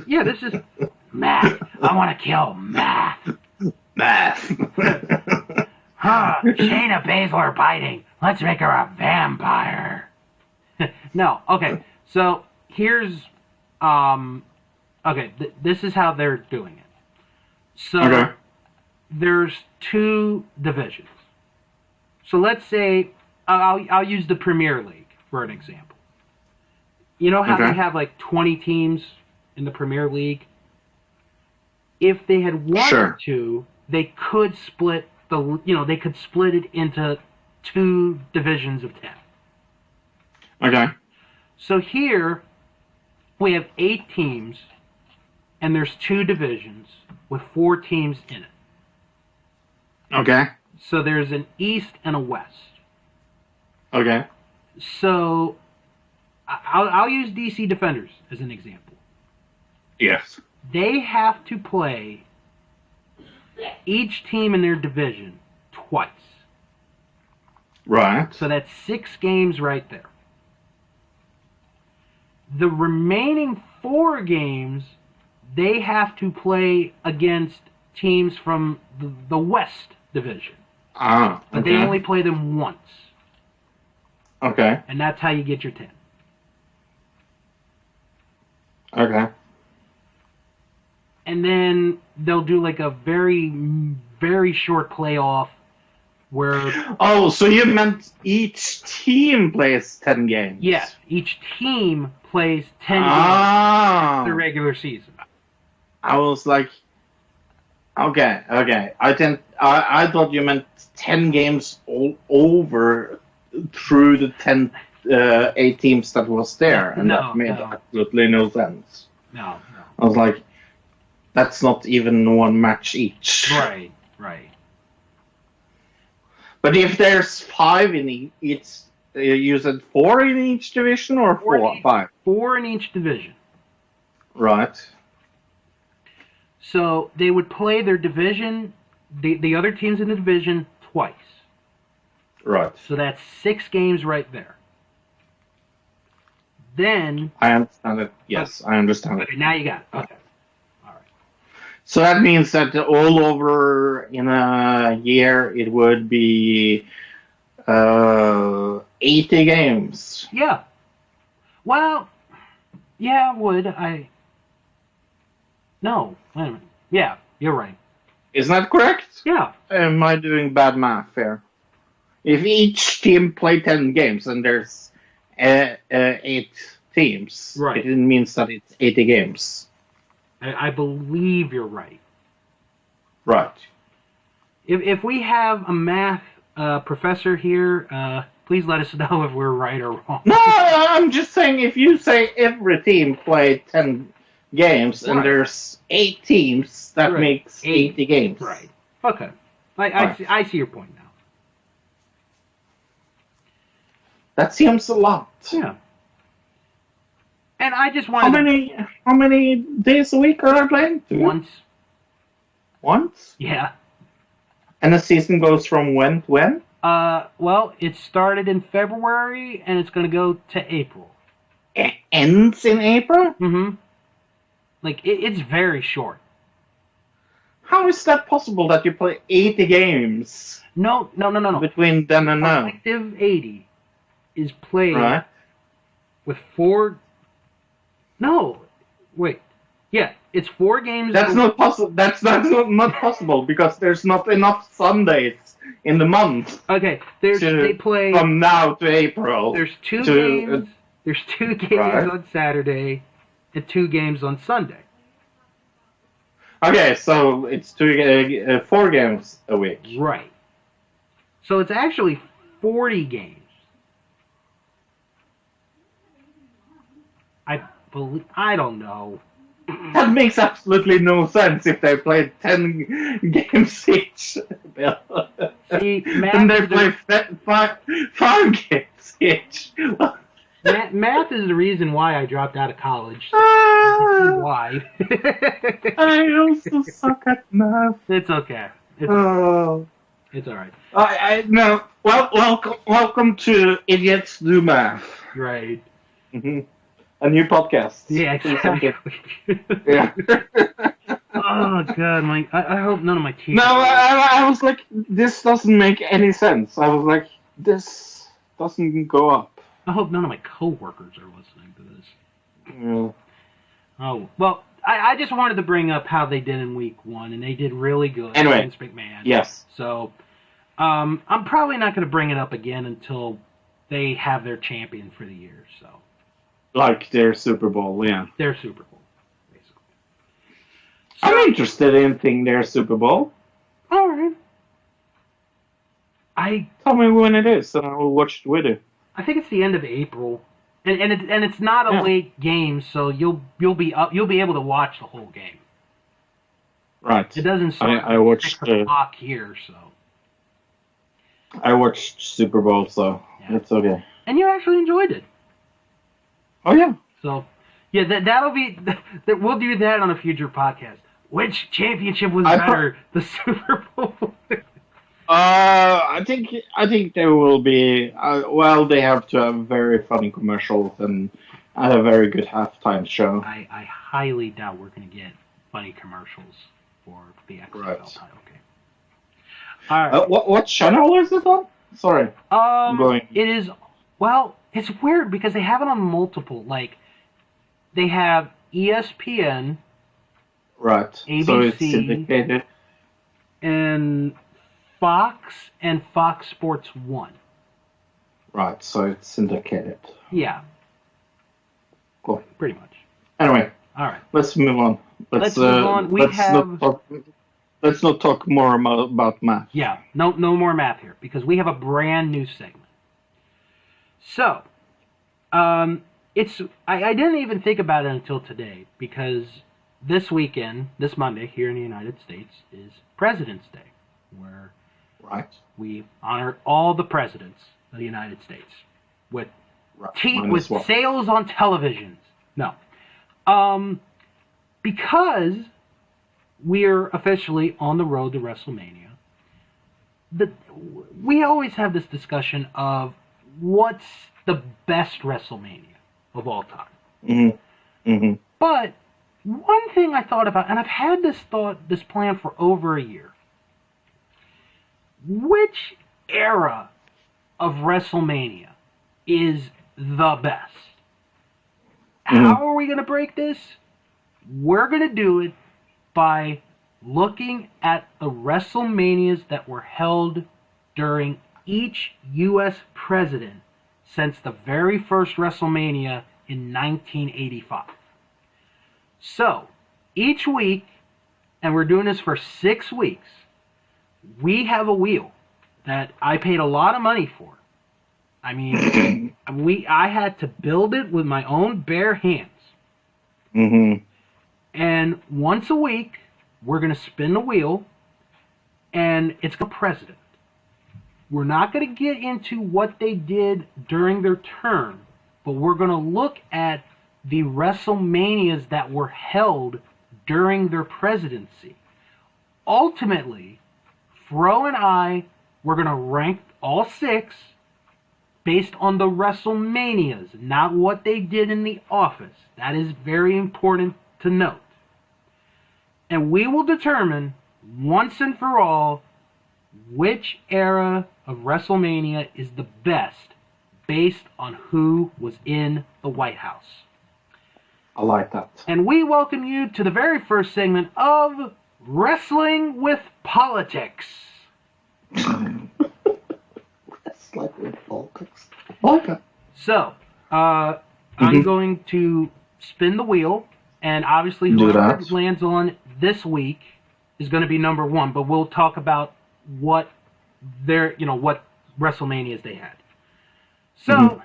Speaker 1: Yeah, this is math. I want to kill math.
Speaker 2: Math.
Speaker 1: Shayna Baszler biting. Let's make her a vampire. No, okay. So here's... this is how they're doing it. So there's 2 divisions. So let's say I'll use the Premier League for an example. You know how they have like 20 teams in the Premier League? If they had wanted to, they could split they could split it into 2 divisions of 10.
Speaker 2: Okay.
Speaker 1: So here we have 8 teams, and there's 2 divisions with 4 teams in it.
Speaker 2: Okay.
Speaker 1: So there's an East and a West.
Speaker 2: Okay.
Speaker 1: So I'll use DC Defenders as an example.
Speaker 2: Yes.
Speaker 1: They have to play each team in their division twice.
Speaker 2: Right.
Speaker 1: So that's 6 games right there. The remaining 4 games, they have to play against teams from the West Division.
Speaker 2: Okay.
Speaker 1: But they only play them once.
Speaker 2: Okay.
Speaker 1: And that's how you get your 10.
Speaker 2: Okay.
Speaker 1: And then they'll do like a very, very short playoff where...
Speaker 2: Oh, so you meant each team plays 10 games?
Speaker 1: Yes, each team plays 10 games the regular season.
Speaker 2: I was like, okay. I thought you meant 10 games all over through the 8 teams that was there, and that made absolutely no sense.
Speaker 1: No.
Speaker 2: I was like, That's not even one match each.
Speaker 1: Right.
Speaker 2: But if there's 5 in each, you said 4 in each division or 5?
Speaker 1: 4 in each division.
Speaker 2: Right.
Speaker 1: So they would play their division, the other teams in the division, twice.
Speaker 2: Right.
Speaker 1: So that's 6 games right there. Then...
Speaker 2: I understand it. Yes, I understand it.
Speaker 1: Okay, now you got it. Okay. All right.
Speaker 2: So that means that all over in a year it would be 80 games.
Speaker 1: Yeah. Well, yeah, it would. No, wait a minute. Yeah, you're right.
Speaker 2: Isn't that correct?
Speaker 1: Yeah.
Speaker 2: Am I doing bad math here? If each team play 10 games and there's 8 teams,
Speaker 1: right,
Speaker 2: it means that it's 80 games.
Speaker 1: I believe you're right.
Speaker 2: Right.
Speaker 1: If we have a math professor here, please let us know if we're right or wrong.
Speaker 2: No, I'm just saying if you say every team played 10 games and there's 8 teams, that makes 80 games.
Speaker 1: Right. Okay. I see your point now.
Speaker 2: That seems a lot.
Speaker 1: Yeah. And I just wanted
Speaker 2: How many days a week are they playing?
Speaker 1: Once.
Speaker 2: Once?
Speaker 1: Yeah.
Speaker 2: And the season goes from when to when?
Speaker 1: Well, it started in February and it's going to go to April.
Speaker 2: It ends in April?
Speaker 1: Mm-hmm. Like, it's very short.
Speaker 2: How is that possible that you play 80 games?
Speaker 1: No.
Speaker 2: Between then and now.
Speaker 1: Collective 80 is played with 4... No, wait. Yeah, it's 4 games.
Speaker 2: That's not possible. That's not possible because there's not enough Sundays in the month.
Speaker 1: Okay, they play
Speaker 2: from now to April.
Speaker 1: There's 2 games. There's 2 games on Saturday and 2 games on Sunday.
Speaker 2: Okay, so it's 4 games a week.
Speaker 1: Right. So it's actually 40 games. I don't know.
Speaker 2: That makes absolutely no sense if they play 10 games each.
Speaker 1: See,
Speaker 2: then they play 5 games each.
Speaker 1: Math is the reason why I dropped out of college. Why?
Speaker 2: I also suck at math.
Speaker 1: It's okay. It's all right.
Speaker 2: No. Well, welcome to Idiots Do Math.
Speaker 1: Right.
Speaker 2: Mm-hmm. A new podcast.
Speaker 1: Yeah, exactly.
Speaker 2: Yeah.
Speaker 1: Oh God, I hope none of my teeth.
Speaker 2: No, I was like, this doesn't make any sense. I was like, this doesn't go up.
Speaker 1: I hope none of my coworkers are listening to this.
Speaker 2: Yeah.
Speaker 1: Oh well, I just wanted to bring up how they did in week 1, and they did really good
Speaker 2: anyway,
Speaker 1: against McMahon.
Speaker 2: Yes.
Speaker 1: So, I'm probably not going to bring it up again until they have their champion for the year. So.
Speaker 2: Like their Super Bowl, yeah.
Speaker 1: Their Super Bowl, basically.
Speaker 2: So, I'm interested in seeing their Super Bowl.
Speaker 1: All right.
Speaker 2: Tell me when it is, and I will watch it with you.
Speaker 1: I think it's the end of April, and it's not a late game, so you'll be able to watch the whole game.
Speaker 2: Right.
Speaker 1: It doesn't start
Speaker 2: I watched
Speaker 1: 6 o'clock here, so.
Speaker 2: I watched Super Bowl, so it's okay.
Speaker 1: And you actually enjoyed it.
Speaker 2: Oh yeah.
Speaker 1: So, yeah, that'll be. We'll do that on a future podcast. Which championship was better, the Super Bowl?
Speaker 2: I think there will be. Well, they have to have very funny commercials and a very good halftime show.
Speaker 1: I highly doubt we're going to get funny commercials for the XFL title game. All right.
Speaker 2: What channel is it on? Sorry.
Speaker 1: It is. Well, it's weird because they have it on multiple. Like, they have ESPN.
Speaker 2: Right.
Speaker 1: ABC.
Speaker 2: So it's syndicated.
Speaker 1: And Fox and Fox Sports 1.
Speaker 2: Right, so it's syndicated.
Speaker 1: Yeah.
Speaker 2: Cool.
Speaker 1: Pretty much.
Speaker 2: Anyway.
Speaker 1: All right.
Speaker 2: Let's move on.
Speaker 1: Let's move on.
Speaker 2: Let's not talk more about math.
Speaker 1: Yeah, no more math here because we have a brand new segment. So, I didn't even think about it until today because this weekend, this Monday, here in the United States, is President's Day, where we honor all the presidents of the United States with sales on televisions. No. Because we're officially on the road to WrestleMania, we always have this discussion of what's the best WrestleMania of all time.
Speaker 2: Mm-hmm. Mm-hmm.
Speaker 1: But one thing I thought about, and I've had this plan for over a year. Which era of WrestleMania is the best? Mm-hmm. How are we going to break this? We're going to do it by looking at the WrestleManias that were held during each U.S. president since the very first WrestleMania in 1985. So, each week, and we're doing this for 6 weeks, we have a wheel that I paid a lot of money for. I mean, I had to build it with my own bare hands.
Speaker 2: Mm-hmm.
Speaker 1: And once a week, we're going to spin the wheel, and it's the president. We're not going to get into what they did during their term, but we're going to look at the WrestleManias that were held during their presidency. Ultimately, Fro and I, we're going to rank all 6 based on the WrestleManias, not what they did in the office. That is very important to note. And we will determine once and for all which era of WrestleMania is the best based on who was in the White House.
Speaker 2: I like that.
Speaker 1: And we welcome you to the very first segment of Wrestling with Politics.
Speaker 2: Wrestling with Politics. Okay.
Speaker 1: So, I'm going to spin the wheel, and obviously whoever lands on this week is going to be number 1, but we'll talk about what WrestleManias they had. So,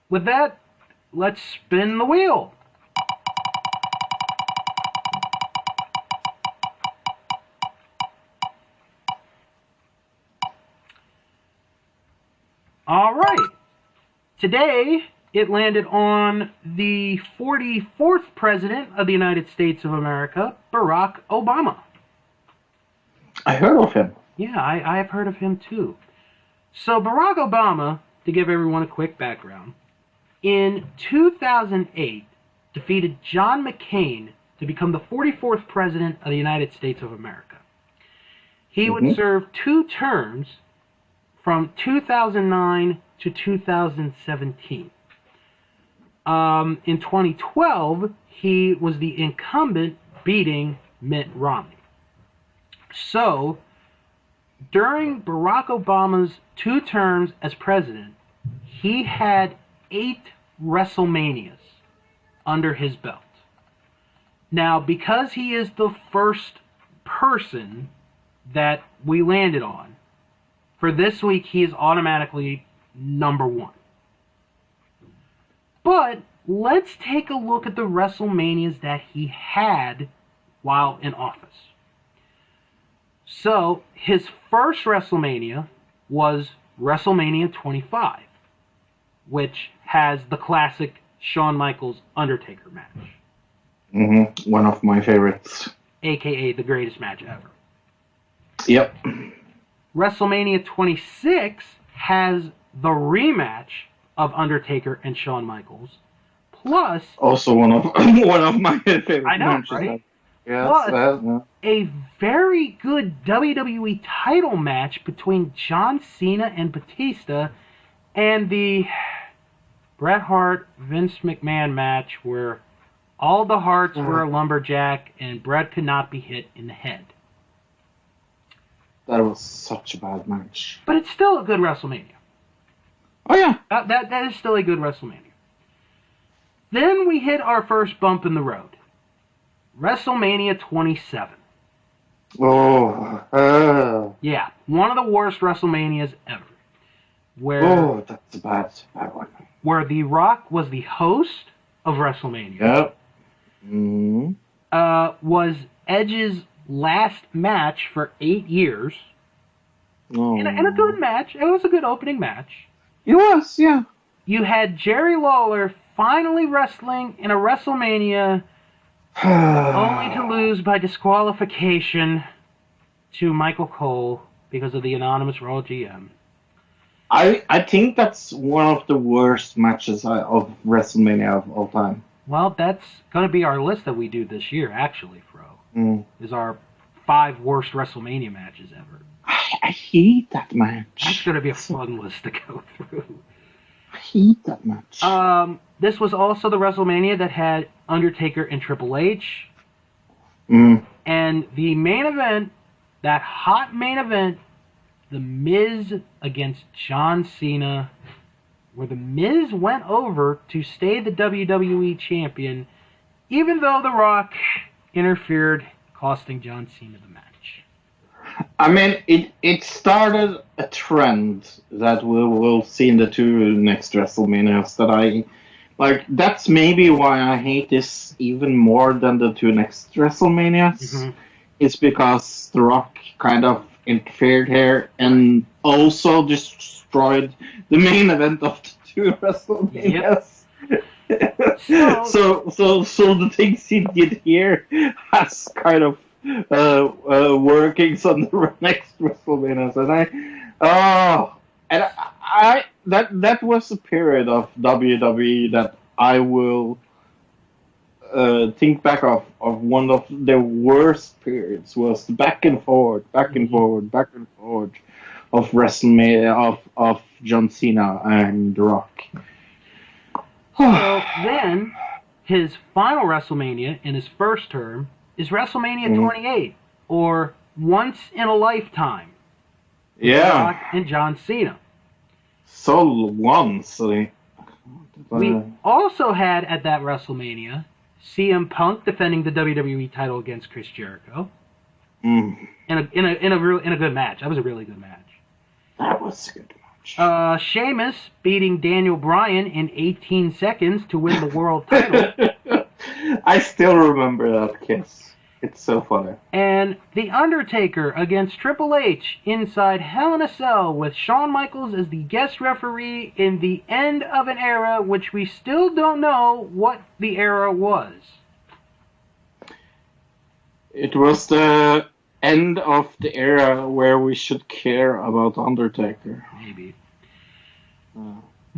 Speaker 1: with that, let's spin the wheel. All right. Today, it landed on the 44th President of the United States of America, Barack Obama.
Speaker 2: I heard of him.
Speaker 1: Yeah, I have heard of him too. So Barack Obama, to give everyone a quick background, in 2008 defeated John McCain to become the 44th President of the United States of America. He would serve 2 terms from 2009 to 2017. In 2012, he was the incumbent, beating Mitt Romney. So, during Barack Obama's 2 terms as president, he had 8 WrestleManias under his belt. Now, because he is the first person that we landed on, for this week, he is automatically number 1. But let's take a look at the WrestleManias that he had while in office. So, his first WrestleMania was WrestleMania 25, which has the classic Shawn Michaels Undertaker match.
Speaker 2: One of my favorites.
Speaker 1: AKA the greatest match ever.
Speaker 2: Yep.
Speaker 1: WrestleMania 26 has the rematch of Undertaker and Shawn Michaels, plus
Speaker 2: also one of my favorite matches.
Speaker 1: Right?
Speaker 2: Yes,
Speaker 1: plus a very good WWE title match between John Cena and Batista, and the Bret Hart Vince McMahon match where all the Harts were a lumberjack and Bret could not be hit in the head.
Speaker 2: That was such a bad match.
Speaker 1: But it's still a good WrestleMania.
Speaker 2: Oh, yeah.
Speaker 1: That is still a good WrestleMania. Then we hit our first bump in the road. WrestleMania 27. Yeah, one of the worst WrestleManias ever.
Speaker 2: That's a bad one.
Speaker 1: Where The Rock was the host of WrestleMania.
Speaker 2: Yep.
Speaker 1: was Edge's last match for 8 years.
Speaker 2: Oh.
Speaker 1: And a good match. It was a good opening match.
Speaker 2: It was, yeah.
Speaker 1: You had Jerry Lawler finally wrestling in a WrestleMania, only to lose by disqualification to Michael Cole because of the anonymous Raw GM.
Speaker 2: I think that's one of the worst matches of WrestleMania of all time.
Speaker 1: Well, that's going to be our list that we do this year, actually, Fro. Is our 5 worst WrestleMania matches ever.
Speaker 2: I hate that match.
Speaker 1: That's going to be a fun list to go through.
Speaker 2: I hate that match.
Speaker 1: This was also the WrestleMania that had Undertaker and Triple H. And the main event, that hot main event, The Miz against John Cena, where The Miz went over to stay the WWE champion, even though The Rock interfered, costing John Cena the match.
Speaker 2: I mean, it started a trend that we will see in the 2 next WrestleManias that I... Like, that's maybe why I hate this even more than the 2 next WrestleManias. It's because The Rock kind of interfered here and also destroyed the main event of the 2 WrestleManias. Yep. So the things he did here has kind of workings on the next WrestleManias, and I that was a period of WWE that I will think back of one of the worst periods was the back and forward of WrestleMania of John Cena and The Rock.
Speaker 1: So then, his final WrestleMania in his first term is WrestleMania 28, or Once in a Lifetime.
Speaker 2: Yeah.
Speaker 1: The Rock and John Cena.
Speaker 2: So once.
Speaker 1: We also had at that WrestleMania CM Punk defending the WWE title against Chris Jericho. In a good match. That was a really good match.
Speaker 2: That was a good match.
Speaker 1: Sheamus beating Daniel Bryan in 18 seconds to win the world title.
Speaker 2: I still remember that kiss. It's so funny.
Speaker 1: And The Undertaker against Triple H inside Hell in a Cell with Shawn Michaels as the guest referee in the end of an era which we still don't know what the era was.
Speaker 2: It was the end of the era where we should care about Undertaker.
Speaker 1: Maybe.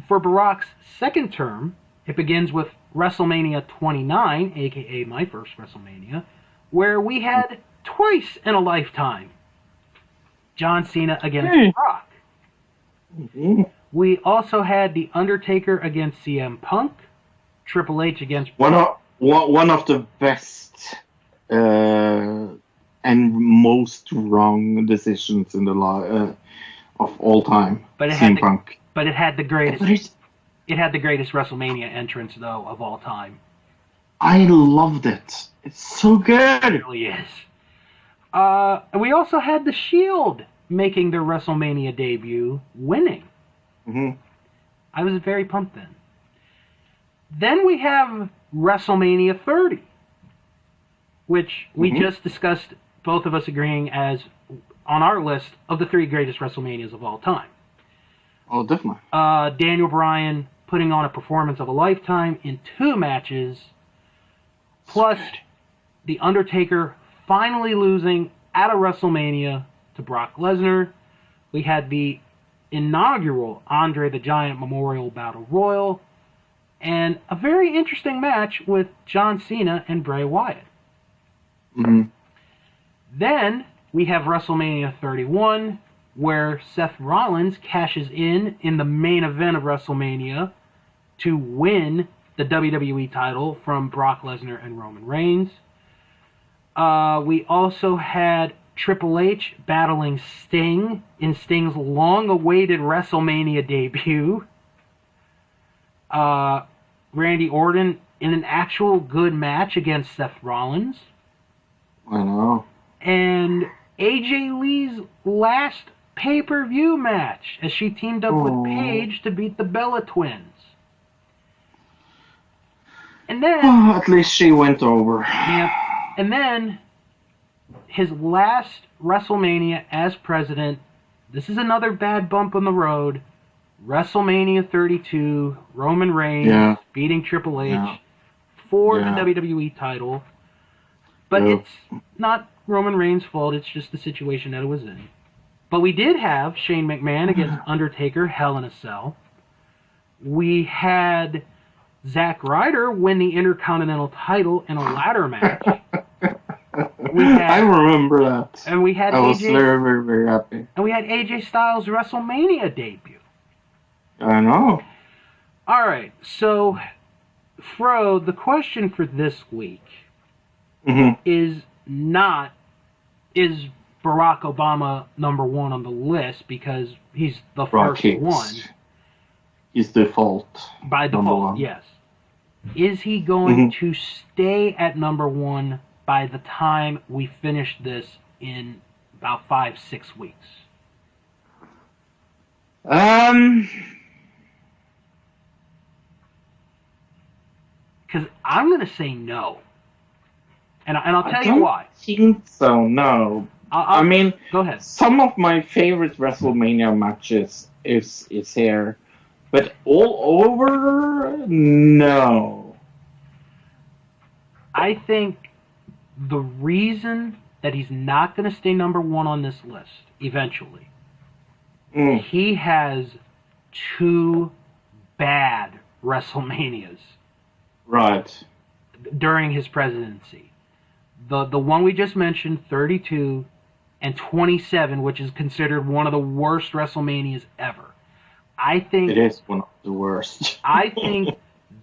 Speaker 1: For Barack's second term, it begins with WrestleMania 29, aka my first WrestleMania, where we had twice in a lifetime John Cena against Brock. We also had The Undertaker against CM Punk, Triple H against
Speaker 2: one of the best and most wrong decisions in the of all time.
Speaker 1: But it
Speaker 2: CM Punk.
Speaker 1: But it had the greatest. It had the greatest WrestleMania entrance though of all time.
Speaker 2: I loved it. It's so good.
Speaker 1: It really is. We also had The Shield making their WrestleMania debut, winning. I was very pumped then. Then we have WrestleMania 30, which we just discussed, both of us agreeing as on our list of the 3 greatest WrestleManias of all time.
Speaker 2: Oh, definitely.
Speaker 1: Daniel Bryan putting on a performance of a lifetime in 2 matches, plus The Undertaker finally losing at a WrestleMania to Brock Lesnar. We had the inaugural Andre the Giant Memorial Battle Royal, and a very interesting match with John Cena and Bray Wyatt. Then we have WrestleMania 31, where Seth Rollins cashes in the main event of WrestleMania to win the WWE title from Brock Lesnar and Roman Reigns. We also had Triple H battling Sting in Sting's long-awaited WrestleMania debut. Randy Orton in an actual good match against Seth Rollins.
Speaker 2: I know.
Speaker 1: And AJ Lee's last pay-per-view match as she teamed up with Paige to beat the Bella Twins. And then...
Speaker 2: at least she went over.
Speaker 1: Yep. And then his last WrestleMania as president, this is another bad bump on the road, WrestleMania 32, Roman Reigns beating Triple H for the WWE title. But it's not Roman Reigns' fault, it's just the situation that it was in. But we did have Shane McMahon against Undertaker, Hell in a Cell. We had Zack Ryder win the Intercontinental title in a ladder match.
Speaker 2: I remember that.
Speaker 1: And we had
Speaker 2: I was very, very, very happy.
Speaker 1: And we had AJ Styles' WrestleMania debut.
Speaker 2: I know.
Speaker 1: All right, so, Fro, the question for this week is Barack Obama number one on the list because he's the first one.
Speaker 2: He's default.
Speaker 1: By default, yes. Is he going to stay at number one by the time we finish this in about 5-6 weeks? Because I'm going to say no. And I'll tell you why.
Speaker 2: I think so, no. I mean,
Speaker 1: go ahead.
Speaker 2: Some of my favorite WrestleMania matches is here. But all over, no.
Speaker 1: I think the reason that he's not going to stay number one on this list eventually, he has 2 bad WrestleManias.
Speaker 2: Right.
Speaker 1: During his presidency. The one we just mentioned, 32, and 27, which is considered one of the worst WrestleManias ever. I think
Speaker 2: it is one of the worst.
Speaker 1: I think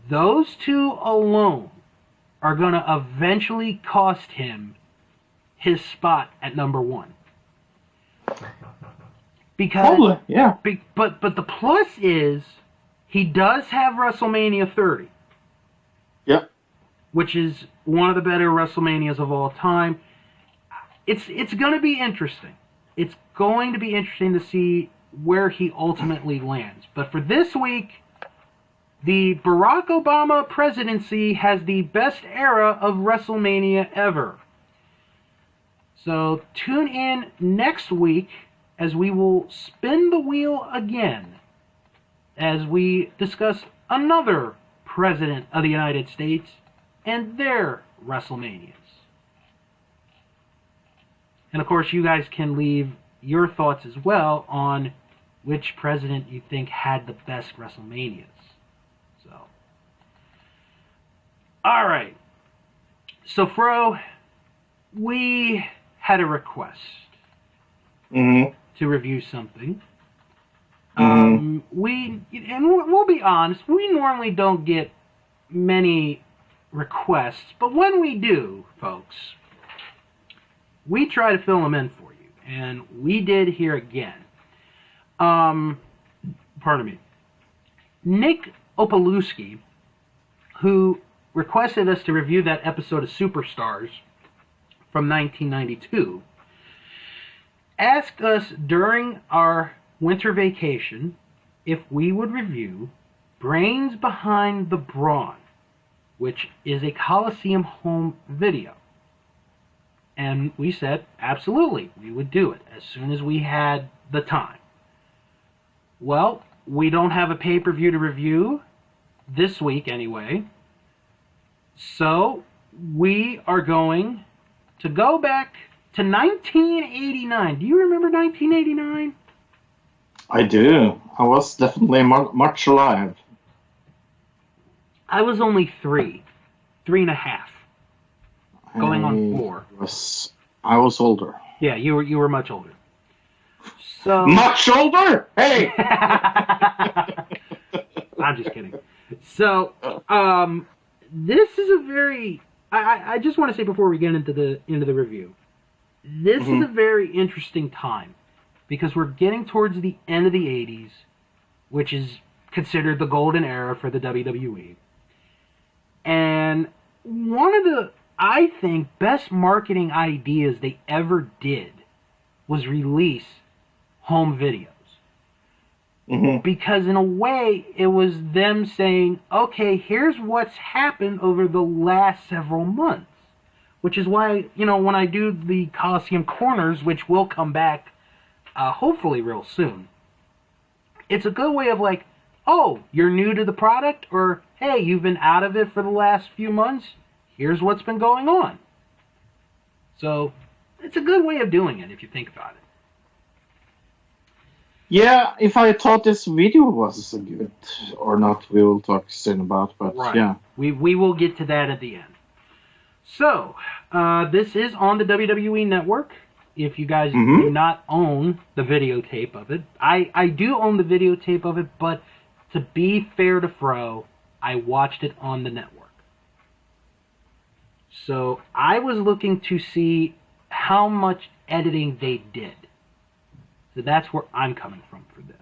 Speaker 1: those 2 alone are going to eventually cost him his spot at number one. Because,
Speaker 2: probably, yeah.
Speaker 1: But the plus is he does have WrestleMania 30.
Speaker 2: Yep.
Speaker 1: Which is one of the better WrestleManias of all time. It's going to be interesting. It's going to be interesting to see where he ultimately lands. But for this week, the Barack Obama presidency has the best era of WrestleMania ever. So tune in next week as we will spin the wheel again as we discuss another president of the United States and their WrestleManias. And of course, you guys can leave your thoughts as well on which president you think had the best WrestleManias. So, all right. So, Fro, we had a request to review something. We'll be honest, we normally don't get many requests, but when we do, folks, we try to fill them in for you, and we did here again. Pardon me. Nick Opalewski, who requested us to review that episode of Superstars from 1992, asked us during our winter vacation if we would review Brains Behind the Brawn, which is a Coliseum home video. And we said, absolutely, we would do it as soon as we had the time. Well, we don't have a pay-per-view to review this week anyway. So we are going to go back to 1989. Do you remember 1989?
Speaker 2: I do. I was definitely much alive.
Speaker 1: I was only 3.5. Going on 4.
Speaker 2: I was older.
Speaker 1: Yeah, you were much older. So
Speaker 2: much older? Hey!
Speaker 1: I'm just kidding. So, this is a very... I just want to say before we get into the review, this is a very interesting time because we're getting towards the end of the 80s, which is considered the golden era for the WWE. And one of the, I think, best marketing ideas they ever did was release home videos. Because in a way, it was them saying, okay, here's what's happened over the last several months. which is why, when I do the Coliseum corners, which will come back hopefully real soon, it's a good way of like, oh, you're new to the product, or hey, you've been out of it for the last few months, here's what's been going on. So it's a good way of doing it if you think about it.
Speaker 2: Yeah, if I thought this video was good or not, we will talk soon about, but
Speaker 1: right.
Speaker 2: Yeah.
Speaker 1: We will get to that at the end. So, this is on the WWE Network. If you guys do not own the videotape of it, I do own the videotape of it, but to be fair to Fro, I watched it on the network. So, I was looking to see how much editing they did. So that's where I'm coming from for this.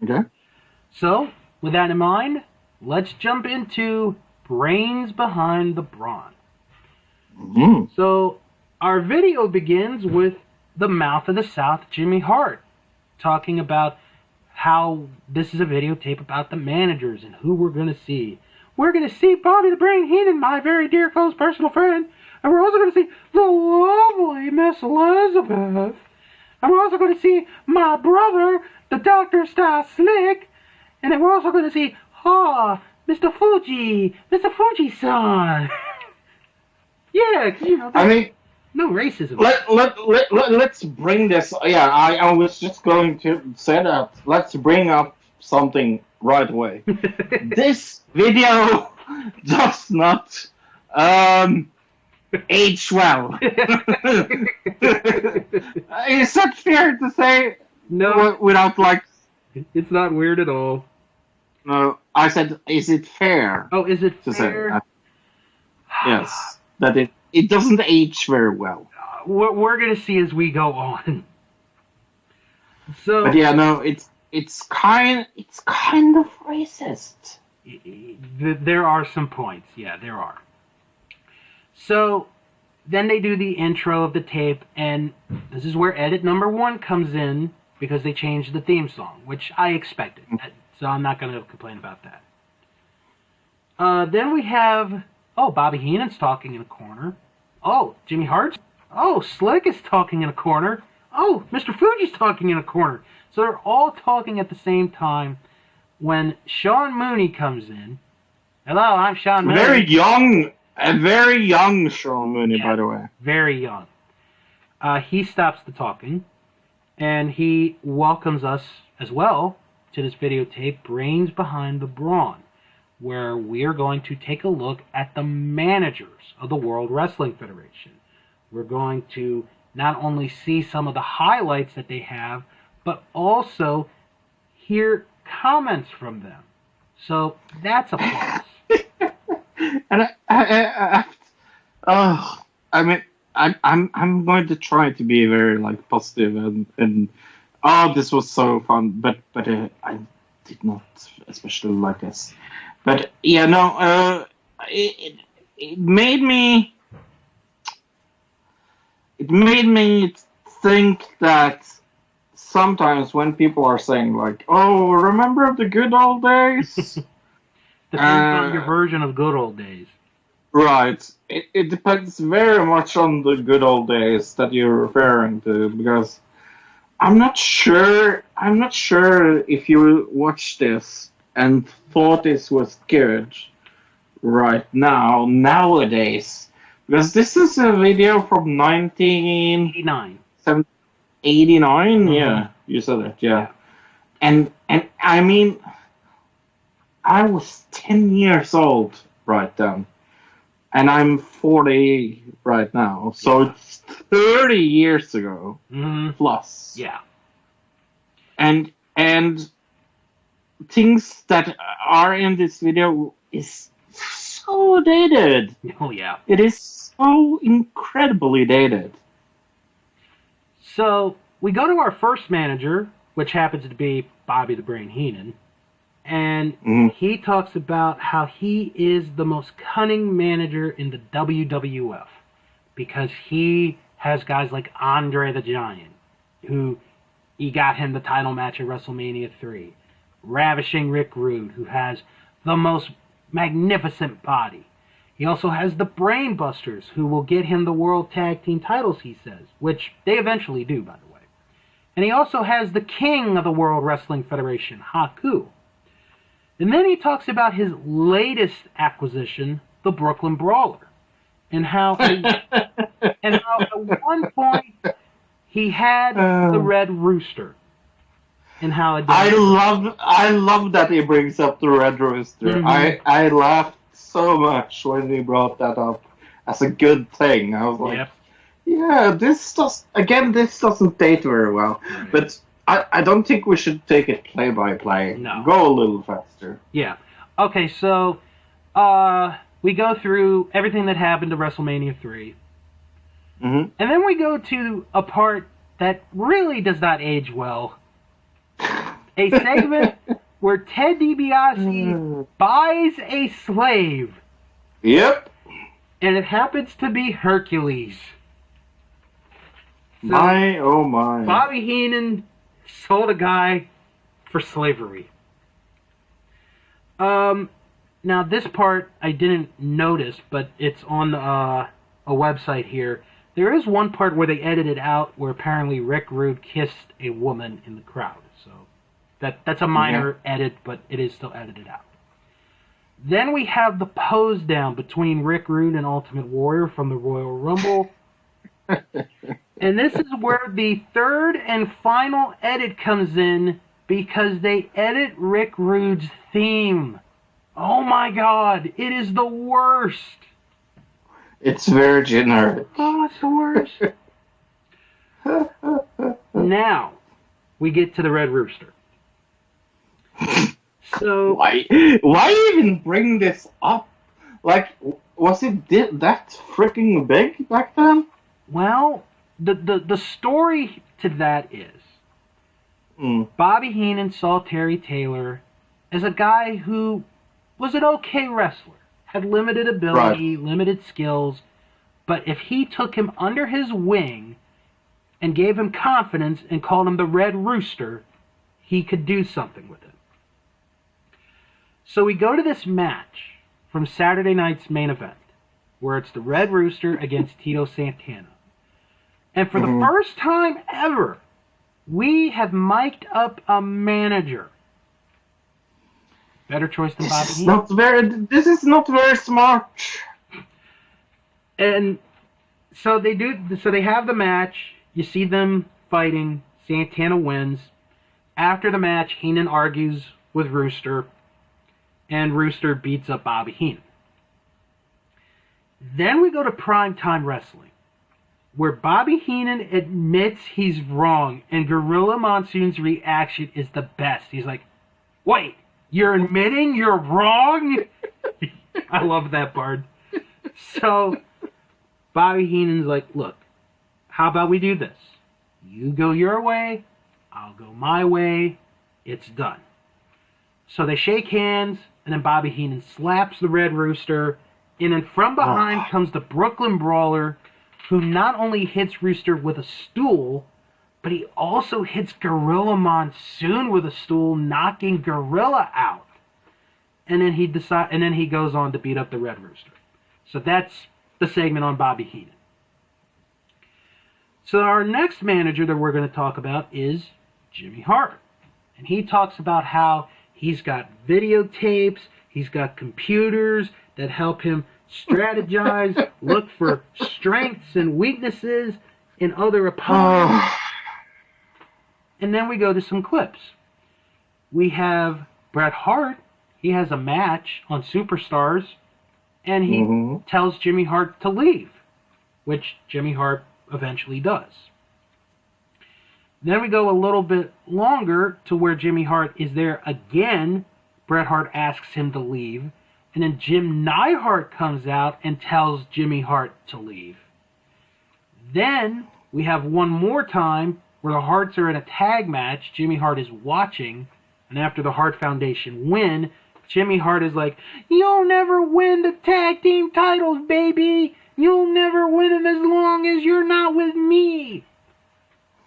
Speaker 2: Okay.
Speaker 1: So, with that in mind, let's jump into Brains Behind the Brawn. So, our video begins with the Mouth of the South, Jimmy Hart, talking about how this is a videotape about the managers and who we're going to see. We're going to see Bobby the Brain Heenan, my very dear close personal friend, and we're also going to see the lovely Miss Elizabeth. And we're also going to see my brother, the Dr. Style Slick. And then we're also going to see, Mr. Fuji-san. Yeah,
Speaker 2: I mean,
Speaker 1: no racism.
Speaker 2: Let's bring this. Yeah, I was just going to say that. Let's bring up something right away. This video does not age well. Is that fair to say?
Speaker 1: No.
Speaker 2: Without like.
Speaker 1: It's not weird at all.
Speaker 2: No, I said, is it fair?
Speaker 1: Oh, is it
Speaker 2: to
Speaker 1: fair?
Speaker 2: Say? Yes, that it doesn't age very well.
Speaker 1: What we're gonna see as we go on. So,
Speaker 2: but yeah, no, it's kind of racist.
Speaker 1: There are some points. Yeah, there are. So, then they do the intro of the tape, and this is where edit number 1 comes in, because they changed the theme song, which I expected. So I'm not going to complain about that. Then we have, Bobby Heenan's talking in a corner. Oh, Jimmy Hart's. Oh, Slick is talking in a corner. Oh, Mr. Fuji's talking in a corner. So they're all talking at the same time when Sean Mooney comes in. Hello, I'm Sean Mooney.
Speaker 2: A very young Sean Mooney, by the way.
Speaker 1: Very young. He stops the talking, and he welcomes us as well to this videotape, Brains Behind the Brawn, where we're going to take a look at the managers of the World Wrestling Federation. We're going to not only see some of the highlights that they have, but also hear comments from them. So that's a plus.
Speaker 2: And I'm going to try to be very positive and this was so fun, but I did not especially like this. But yeah, no, it made me think that sometimes when people are saying "Oh, remember the good old days."
Speaker 1: Depends on your version of good old days.
Speaker 2: Right. It depends very much on the good old days that you're referring to, because I'm not sure if you watched this and thought this was good right nowadays, because this is a video from 1989. 89. Yeah, you said that. Yeah. And I mean, I was 10 years old right then, and I'm 40 right now, so it's 30 years ago plus.
Speaker 1: Yeah.
Speaker 2: And things that are in this video is so dated.
Speaker 1: Oh yeah.
Speaker 2: It is so incredibly dated.
Speaker 1: So we go to our first manager, which happens to be Bobby the Brain Heenan. And he talks about how he is the most cunning manager in the WWF, because he has guys like Andre the Giant, who he got him the title match at WrestleMania 3. Ravishing Rick Rude, who has the most magnificent body. He also has the Brain Busters, who will get him the World Tag Team titles, he says, which they eventually do, by the way. And he also has the King of the World Wrestling Federation, Haku. And then he talks about his latest acquisition, the Brooklyn Brawler, and how at one point he had the Red Rooster, and how it
Speaker 2: I love that he brings up the Red Rooster.
Speaker 1: Mm-hmm.
Speaker 2: I laughed so much when he brought that up as a good thing. I was like, yeah, this doesn't date very well.
Speaker 1: Right.
Speaker 2: But I don't think we should take it play by play.
Speaker 1: No.
Speaker 2: Go a little faster.
Speaker 1: Yeah. Okay, so we go through everything that happened to WrestleMania 3.
Speaker 2: Mm-hmm.
Speaker 1: And then we go to a part that really does not age well. A segment where Ted DiBiase buys a slave.
Speaker 2: Yep.
Speaker 1: And it happens to be Hercules. So
Speaker 2: My, oh my.
Speaker 1: Bobby Heenan sold a guy for slavery. Now this part I didn't notice, but it's on a website here. There is one part where they edited out where apparently Rick Rude kissed a woman in the crowd. So that's a minor edit, but it is still edited out. Then we have the pose down between Rick Rude and Ultimate Warrior from the Royal Rumble. And this is where the third and final edit comes in because they edit Rick Rude's theme. Oh my god, it is the worst.
Speaker 2: It's very generic.
Speaker 1: Oh, it's the worst. Now, we get to the Red Rooster. So
Speaker 2: why even bring this up? Like, was it that freaking big back then?
Speaker 1: Well, the story to that is Bobby Heenan saw Terry Taylor as a guy who was an okay wrestler, had limited ability, limited skills, but if he took him under his wing and gave him confidence and called him the Red Rooster, he could do something with it. So we go to this match from Saturday night's main event, where it's the Red Rooster against Tito Santana. And for the first time ever, we have mic'd up a manager. Better choice than Bobby Heenan.
Speaker 2: This is not very smart.
Speaker 1: And so they do. So they have the match. You see them fighting. Santana wins. After the match, Heenan argues with Rooster, and Rooster beats up Bobby Heenan. Then we go to Primetime Wrestling, where Bobby Heenan admits he's wrong, and Gorilla Monsoon's reaction is the best. He's like, "Wait, you're admitting you're wrong?" I love that part. So Bobby Heenan's like, "Look, how about we do this? You go your way, I'll go my way. It's done." So they shake hands, and then Bobby Heenan slaps the Red Rooster, and then from behind comes the Brooklyn Brawler, who not only hits Rooster with a stool, but he also hits Gorilla Monsoon with a stool, knocking Gorilla out. And then he goes on to beat up the Red Rooster. So that's the segment on Bobby Heenan. So our next manager that we're going to talk about is Jimmy Hart. And he talks about how he's got videotapes, he's got computers that help him strategize, look for strengths and weaknesses in other opponents. And then we go to some clips. We have Bret Hart. He has a match on Superstars, and he tells Jimmy Hart to leave, which Jimmy Hart eventually does. Then we go a little bit longer to where Jimmy Hart is there again. Bret Hart asks him to leave. And then Jim Neidhart comes out and tells Jimmy Hart to leave. Then we have one more time where the Harts are in a tag match. Jimmy Hart is watching. And after the Hart Foundation win, Jimmy Hart is like, "You'll never win the tag team titles, baby. You'll never win them as long as you're not with me."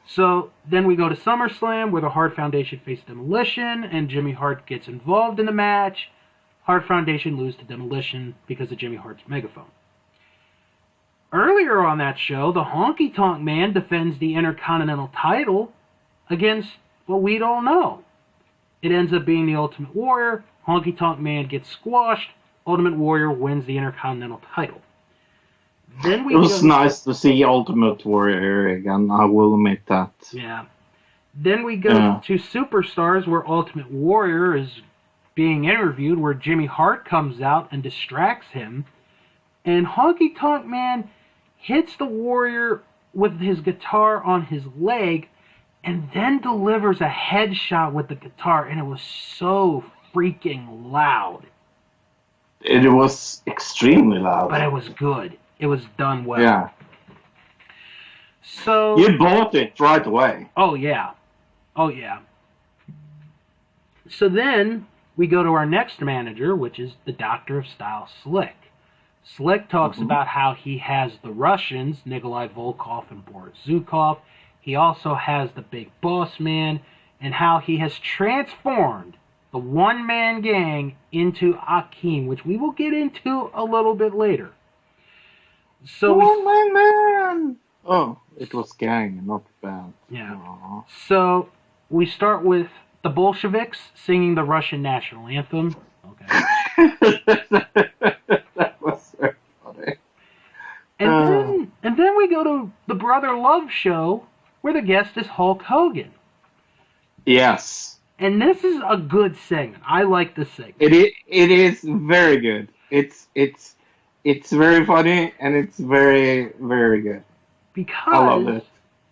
Speaker 1: So then we go to SummerSlam where the Hart Foundation face Demolition and Jimmy Hart gets involved in the match. Hart Foundation lose to Demolition because of Jimmy Hart's megaphone. Earlier on that show, the Honky Tonk Man defends the Intercontinental title against, well, we don't know. It ends up being the Ultimate Warrior. Honky Tonk Man gets squashed. Ultimate Warrior wins the Intercontinental title. Then it
Speaker 2: was nice to see Ultimate Warrior again, I will admit that.
Speaker 1: Yeah. Then we go to Superstars, where Ultimate Warrior is being interviewed, where Jimmy Hart comes out and distracts him. And Honky Tonk Man hits the Warrior with his guitar on his leg and then delivers a headshot with the guitar, and it was so freaking loud.
Speaker 2: It was extremely loud.
Speaker 1: But it was good. It was done well.
Speaker 2: Yeah.
Speaker 1: So
Speaker 2: you bought it right away.
Speaker 1: Oh, yeah. Oh, yeah. So then we go to our next manager, which is the Doctor of Style, Slick. Slick talks about how he has the Russians, Nikolai Volkov and Boris Zukov. He also has the Big Boss Man, and how he has transformed the one-man gang into Akeem, which we will get into a little bit later. So
Speaker 2: one man. Oh, it was gang, not band.
Speaker 1: Yeah.
Speaker 2: Aww.
Speaker 1: So we start with the Bolsheviks singing the Russian national anthem. Okay.
Speaker 2: That was so funny.
Speaker 1: And then we go to the Brother Love show, where the guest is Hulk Hogan.
Speaker 2: Yes.
Speaker 1: And this is a good segment. I like this segment.
Speaker 2: It is very good. It's very funny, and it's very, very good. I love it.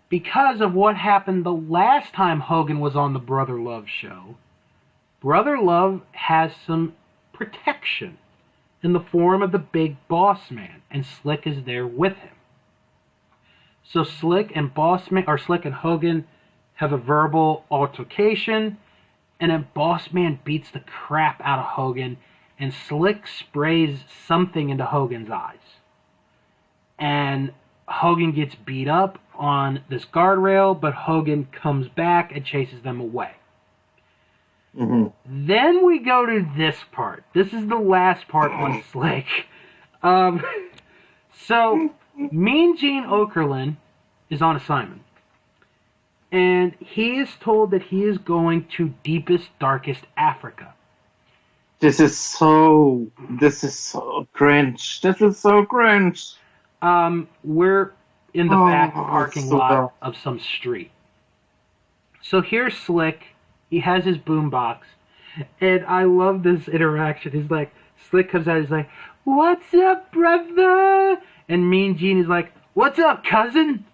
Speaker 1: Because of what happened the last time Hogan was on the Brother Love show, Brother Love has some protection in the form of the Big Boss Man, and Slick is there with him. So Slick and Hogan have a verbal altercation, and then Boss Man beats the crap out of Hogan, and Slick sprays something into Hogan's eyes. And Hogan gets beat up on this guardrail, but Hogan comes back and chases them away.
Speaker 2: Mm-hmm.
Speaker 1: Then we go to this part. This is the last part on Slick. So, Mean Gene Okerlund is on assignment. And he is told that he is going to deepest, darkest Africa.
Speaker 2: This is so cringe. This is so cringe.
Speaker 1: We're in the back parking lot of some street. So here's Slick. He has his boombox. And I love this interaction. He's like, Slick comes out, he's like, "What's up, brother?" And Mean Gene is like, "What's up, cousin?"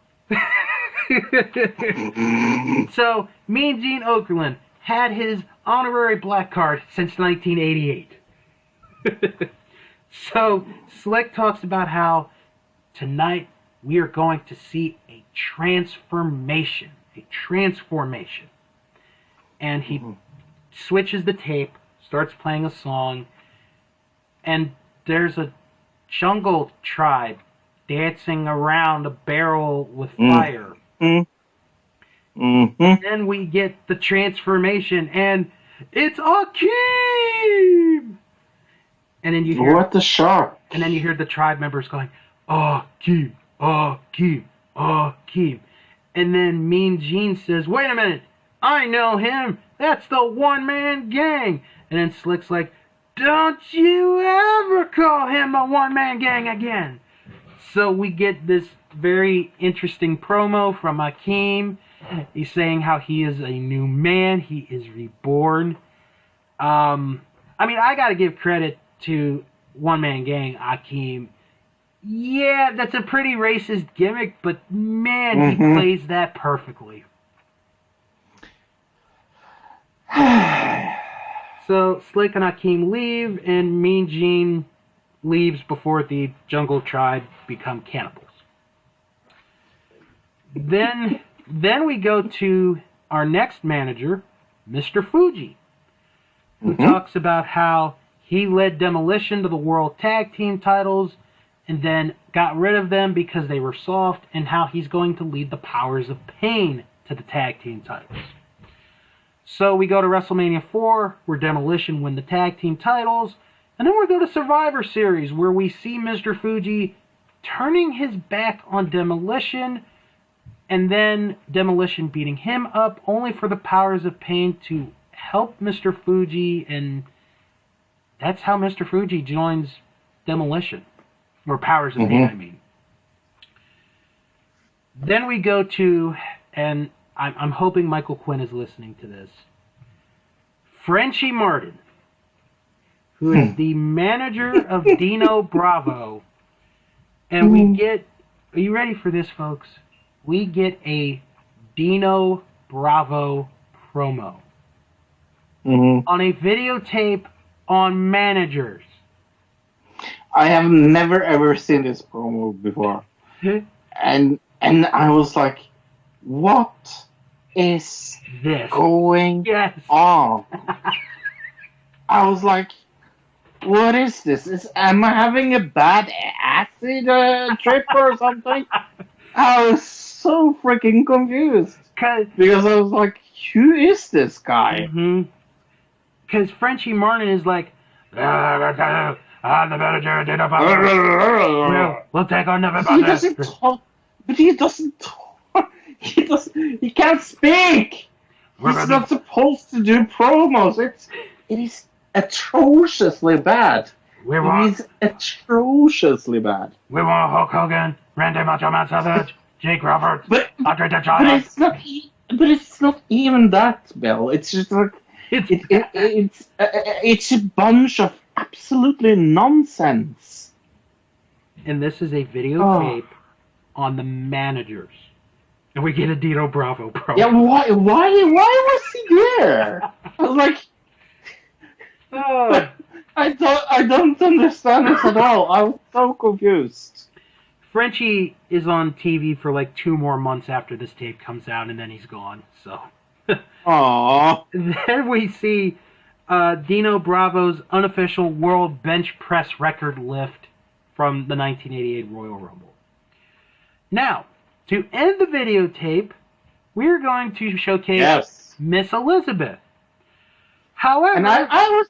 Speaker 1: So, Mean Gene Okerlund had his honorary black card since 1988. So, Slick talks about how tonight we are going to see a transformation. And he switches the tape, starts playing a song, and there's a jungle tribe dancing around a barrel with fire. Then we get the transformation, and it's Akeem! And then you hear,
Speaker 2: what a shock!
Speaker 1: And then you hear the tribe members going, "Akeem, Akeem, Akeem." And then Mean Gene says, "Wait a minute, I know him. That's the one-man gang." And then Slick's like, "Don't you ever call him a one-man gang again." So we get this very interesting promo from Akeem. He's saying how he is a new man. He is reborn. I mean, I got to give credit to one-man gang, Akeem. Yeah, that's a pretty racist gimmick, but man, he plays that perfectly. So Slick and Akeem leave, and Mean Gene leaves before the jungle tribe become cannibals. Then we go to our next manager, Mr. Fuji, who talks about how he led Demolition to the World Tag Team titles and then got rid of them because they were soft, and how he's going to lead the Powers of Pain to the Tag Team titles. So we go to WrestleMania 4, where Demolition win the tag team titles. And then we go to Survivor Series, where we see Mr. Fuji turning his back on Demolition, and then Demolition beating him up, only for the Powers of Pain to help Mr. Fuji, and that's how Mr. Fuji joins Demolition. Or Powers of Pain, I mean. Then we go to, and I'm hoping Michael Quinn is listening to this, Frenchie Martin, who is the manager of Dino Bravo. And we get, are you ready for this, folks? We get a Dino Bravo promo on a videotape on Managers.
Speaker 2: I have never ever seen this promo before. and I was like, what is
Speaker 1: this
Speaker 2: going on? I was like, what is this? Am I having a bad acid trip or something? I was so freaking confused. Because I was like, who is this guy?
Speaker 1: Because Frenchie Martin is like, I'm the manager, we'll take on the
Speaker 2: He doesn't talk. But he doesn't talk. He can't speak. He's not supposed to do promos. It is atrociously bad. It is atrociously bad.
Speaker 1: We want Hulk Hogan, Randy Macho Man Savage, Jake Roberts, Andre the
Speaker 2: But it's not. But it's not even that, Bill. It's just like it's a bunch of absolutely nonsense.
Speaker 1: And this is a videotape on the Managers, and we get a Dino Bravo promo.
Speaker 2: Yeah, why was he there? I was like, I don't understand this at all. I was so confused.
Speaker 1: Frenchie is on TV for like 2 more months after this tape comes out, and then he's gone. So, then we see Dino Bravo's unofficial world bench press record lift from the 1988 Royal Rumble. Now, to end the videotape, we're going to showcase Miss Elizabeth. However,
Speaker 2: and I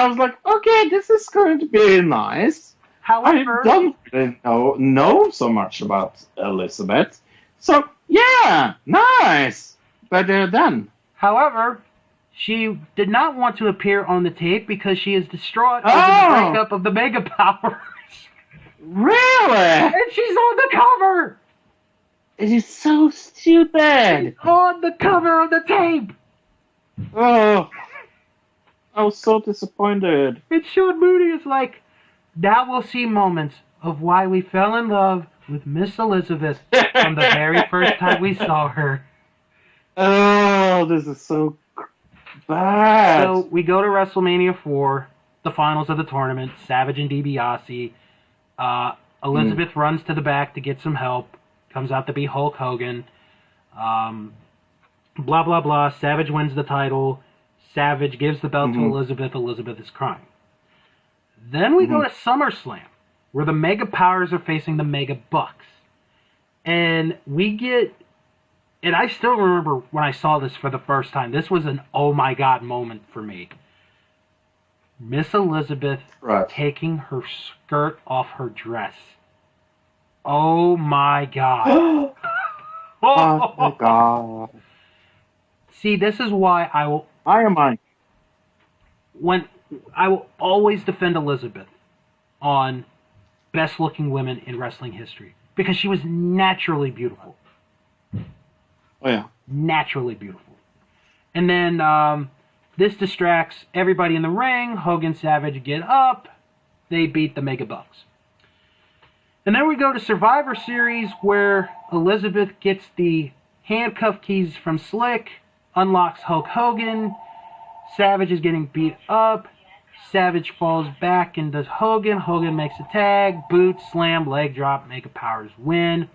Speaker 2: was like, okay, this is going to be nice.
Speaker 1: However,
Speaker 2: I don't really know so much about Elizabeth, so yeah, nice. But then,
Speaker 1: however, she did not want to appear on the tape because she is distraught over the breakup of the Mega Powers.
Speaker 2: Really?
Speaker 1: And she's on the cover!
Speaker 2: It is so stupid!
Speaker 1: She's on the cover of the tape!
Speaker 2: Oh, I was so disappointed.
Speaker 1: And Sean Mooney is like, now we'll see moments of why we fell in love with Miss Elizabeth from the very first time we saw her.
Speaker 2: Oh, this is so bad.
Speaker 1: So we go to WrestleMania 4, the finals of the tournament, Savage and DiBiase. Elizabeth runs to the back to get some help, comes out to be Hulk Hogan. Blah, blah, blah. Savage wins the title. Savage gives the belt to Elizabeth. Elizabeth is crying. Then we go to SummerSlam, where the Mega Powers are facing the Mega Bucks. And we get... And I still remember when I saw this for the first time. This was an oh my god moment for me. Miss Elizabeth taking her skirt off her dress. Oh my god.
Speaker 2: Oh my god.
Speaker 1: See, this is why I will... When I will always defend Elizabeth on best looking women in wrestling history. Because she was naturally beautiful.
Speaker 2: Oh, yeah.
Speaker 1: Naturally beautiful. And then this distracts everybody in the ring. Hogan, Savage get up. They beat the Mega Bucks. And then we go to Survivor Series, where Elizabeth gets the handcuff keys from Slick, unlocks Hulk Hogan. Savage is getting beat up. Savage falls back into Hogan. Hogan makes a tag. Boot, slam, leg drop, Mega Powers win.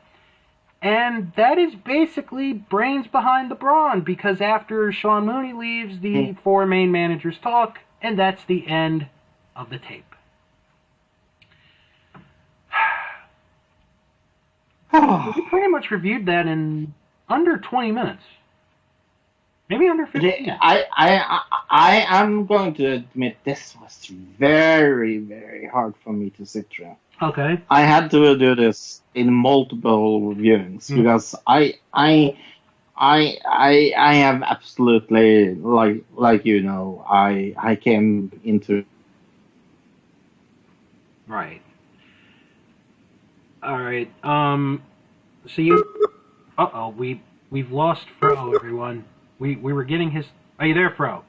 Speaker 1: And that is basically brains behind the brawn, because after Sean Mooney leaves, the 4 main managers talk, and that's the end of the tape. We pretty much reviewed that in under 20 minutes. Maybe under 15.
Speaker 2: I am going to admit this was very, very hard for me to sit through.
Speaker 1: Okay.
Speaker 2: I had to do this in multiple viewings because I have absolutely like you know I came into
Speaker 1: Right. All right. So you. Uh-oh. We've lost Fro, everyone. We were getting his. Are you there, Fro?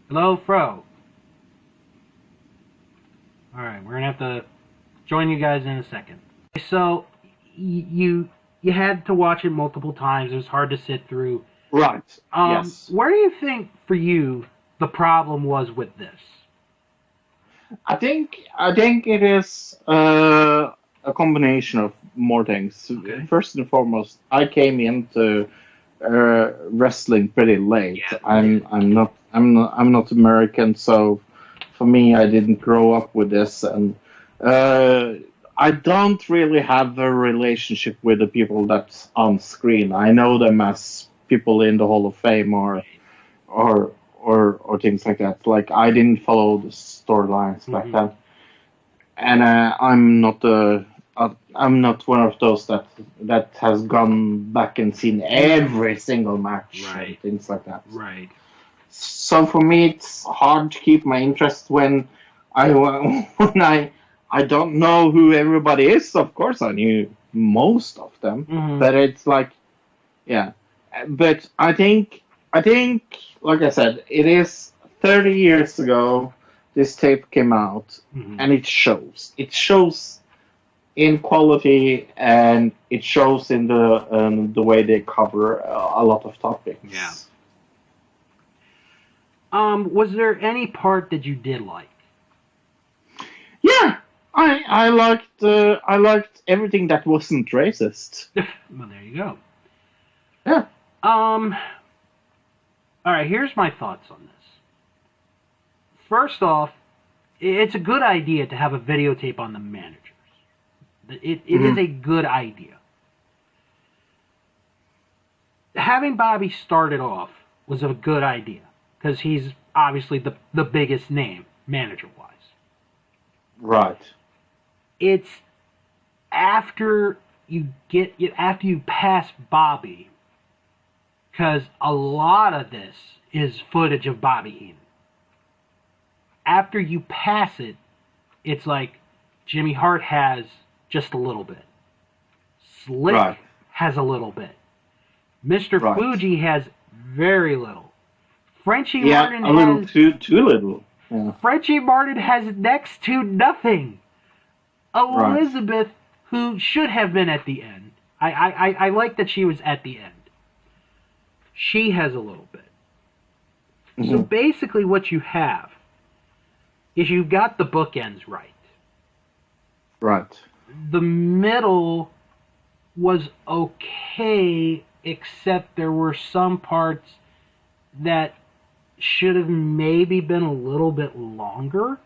Speaker 1: Hello, Fro. All right. We're gonna have to join you guys in a second. So you had to watch it multiple times. It was hard to sit through.
Speaker 2: right. Yes.
Speaker 1: Where do you think, for you, the problem was with this?
Speaker 2: I think it is a combination of more things.
Speaker 1: Okay.
Speaker 2: First and foremost, I came into wrestling pretty late.
Speaker 1: Yeah.
Speaker 2: I'm not American, so for me, I didn't grow up with this, and I don't really have a relationship with the people that's on screen. I know them as people in the Hall of Fame or or things like that. Like I didn't follow the storylines back then, and I'm not one of those that has gone back and seen every single match and things like that.
Speaker 1: Right.
Speaker 2: So for me, it's hard to keep my interest when I don't know who everybody is. Of course, I knew most of them, but it's like, yeah. But I think, like I said, it is 30 years ago. This tape came out, and it shows. It shows in quality, and it shows in the way they cover a lot of topics.
Speaker 1: Yeah. Was there any part that you did like?
Speaker 2: Yeah, I liked everything that wasn't racist.
Speaker 1: Well, there you go.
Speaker 2: Yeah.
Speaker 1: All right, here's my thoughts on this. First off, it's a good idea to have a videotape on the managers. It is a good idea. Having Bobby started off was a good idea because he's obviously the biggest name manager-wise.
Speaker 2: Right.
Speaker 1: It's after you pass Bobby, because a lot of this is footage of Bobby Heenan. After you pass it, it's like Jimmy Hart has just a little bit. Slick has a little bit. Mr. Fuji has very little. Frenchie Martin
Speaker 2: a little too little. Yeah.
Speaker 1: Frenchie Martin has next to nothing. Elizabeth, who should have been at the end. I like that she was at the end. She has a little bit. So basically what you have is you've got the bookends right.
Speaker 2: Right.
Speaker 1: The middle was okay, except there were some parts that should have maybe been a little bit longer.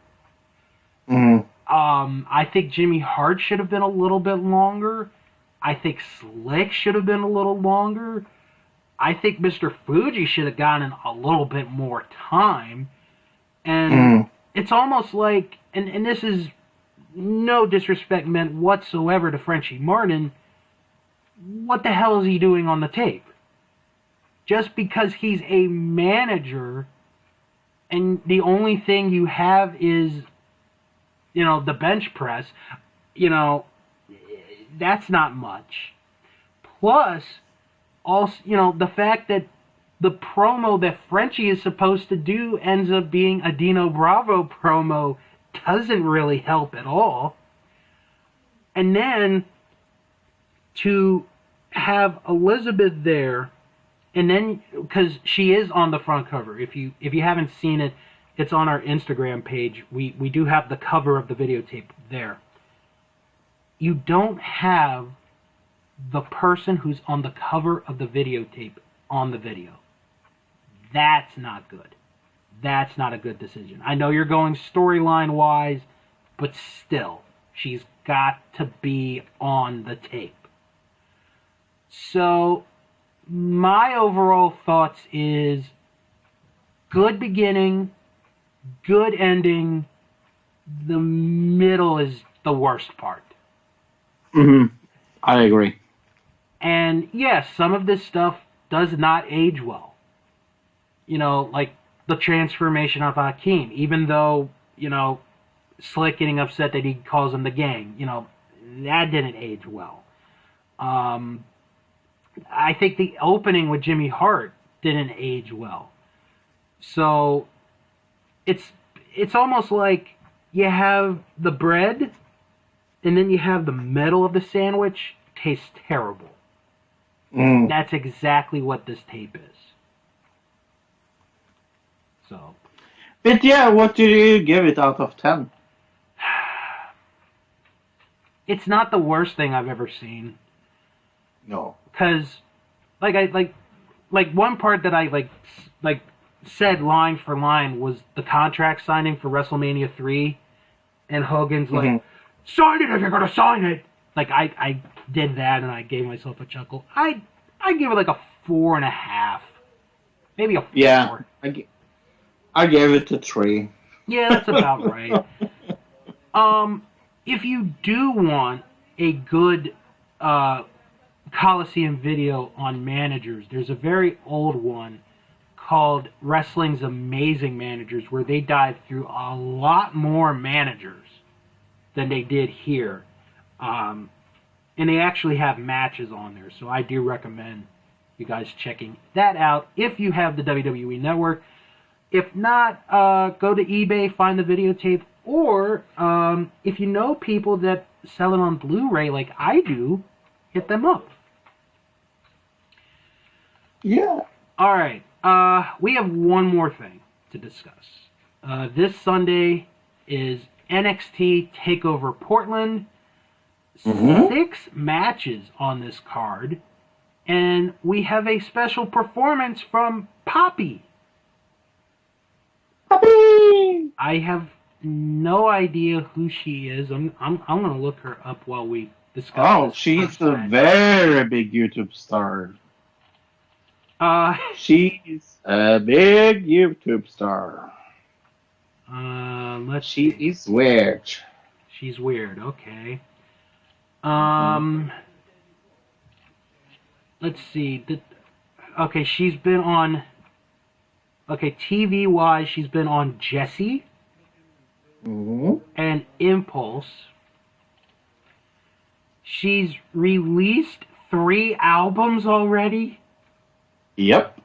Speaker 1: I think Jimmy Hart should have been a little bit longer. I think Slick should have been a little longer. I think Mr. Fuji should have gotten a little bit more time. And it's almost like, and this is no disrespect meant whatsoever to Frenchie Martin, what the hell is he doing on the tape? Just because he's a manager and the only thing you have is, the bench press, that's not much. Plus, also, the fact that the promo that Frenchie is supposed to do ends up being a Dino Bravo promo doesn't really help at all. And then to have Elizabeth there, and then because she is on the front cover, if you haven't seen it, it's on our Instagram page. We do have the cover of the videotape there. You don't have the person who's on the cover of the videotape on the video. That's not good. That's not a good decision. I know you're going storyline wise, but still, she's got to be on the tape. So my overall thoughts is good beginning, good ending. The middle is the worst part.
Speaker 2: Mm-hmm. I agree.
Speaker 1: And yes, some of this stuff does not age well. Like the transformation of Hakeem, even though, Slick getting upset that he calls him the gang, that didn't age well. I think the opening with Jimmy Hart didn't age well. So it's almost like you have the bread and then you have the middle of the sandwich tastes terrible. That's exactly what this tape is. So.
Speaker 2: But yeah, what do you give it out of 10?
Speaker 1: It's not the worst thing I've ever seen.
Speaker 2: No.
Speaker 1: Because, like one part that I said line for line was the contract signing for WrestleMania 3, and Hogan's like, sign it if you're gonna sign it. Like I did that and I gave myself a chuckle. I give it like a 4.5, maybe a 4.
Speaker 2: Yeah, I gave it a 3.
Speaker 1: Yeah, that's about right. If you do want a good Coliseum video on managers, there's a very old one called Wrestling's Amazing Managers, where they dive through a lot more managers than they did here. And they actually have matches on there, so I do recommend you guys checking that out if you have the WWE Network. If not, go to eBay, find the videotape, or if you know people that sell it on Blu-ray like I do, hit them up.
Speaker 2: Yeah.
Speaker 1: All right. We have one more thing to discuss. This Sunday is NXT Takeover Portland. 6 matches on this card. And we have a special performance from Poppy.
Speaker 2: Poppy!
Speaker 1: I have no idea who she is. I'm going to look her up while we discuss.
Speaker 2: Oh, she's a very big YouTube star. She's a big YouTube star.
Speaker 1: She
Speaker 2: is weird.
Speaker 1: She's weird. Okay. Let's see. Okay, she's been on. Okay, TV wise, she's been on Jesse and Impulse. She's released 3 albums already.
Speaker 2: Yep.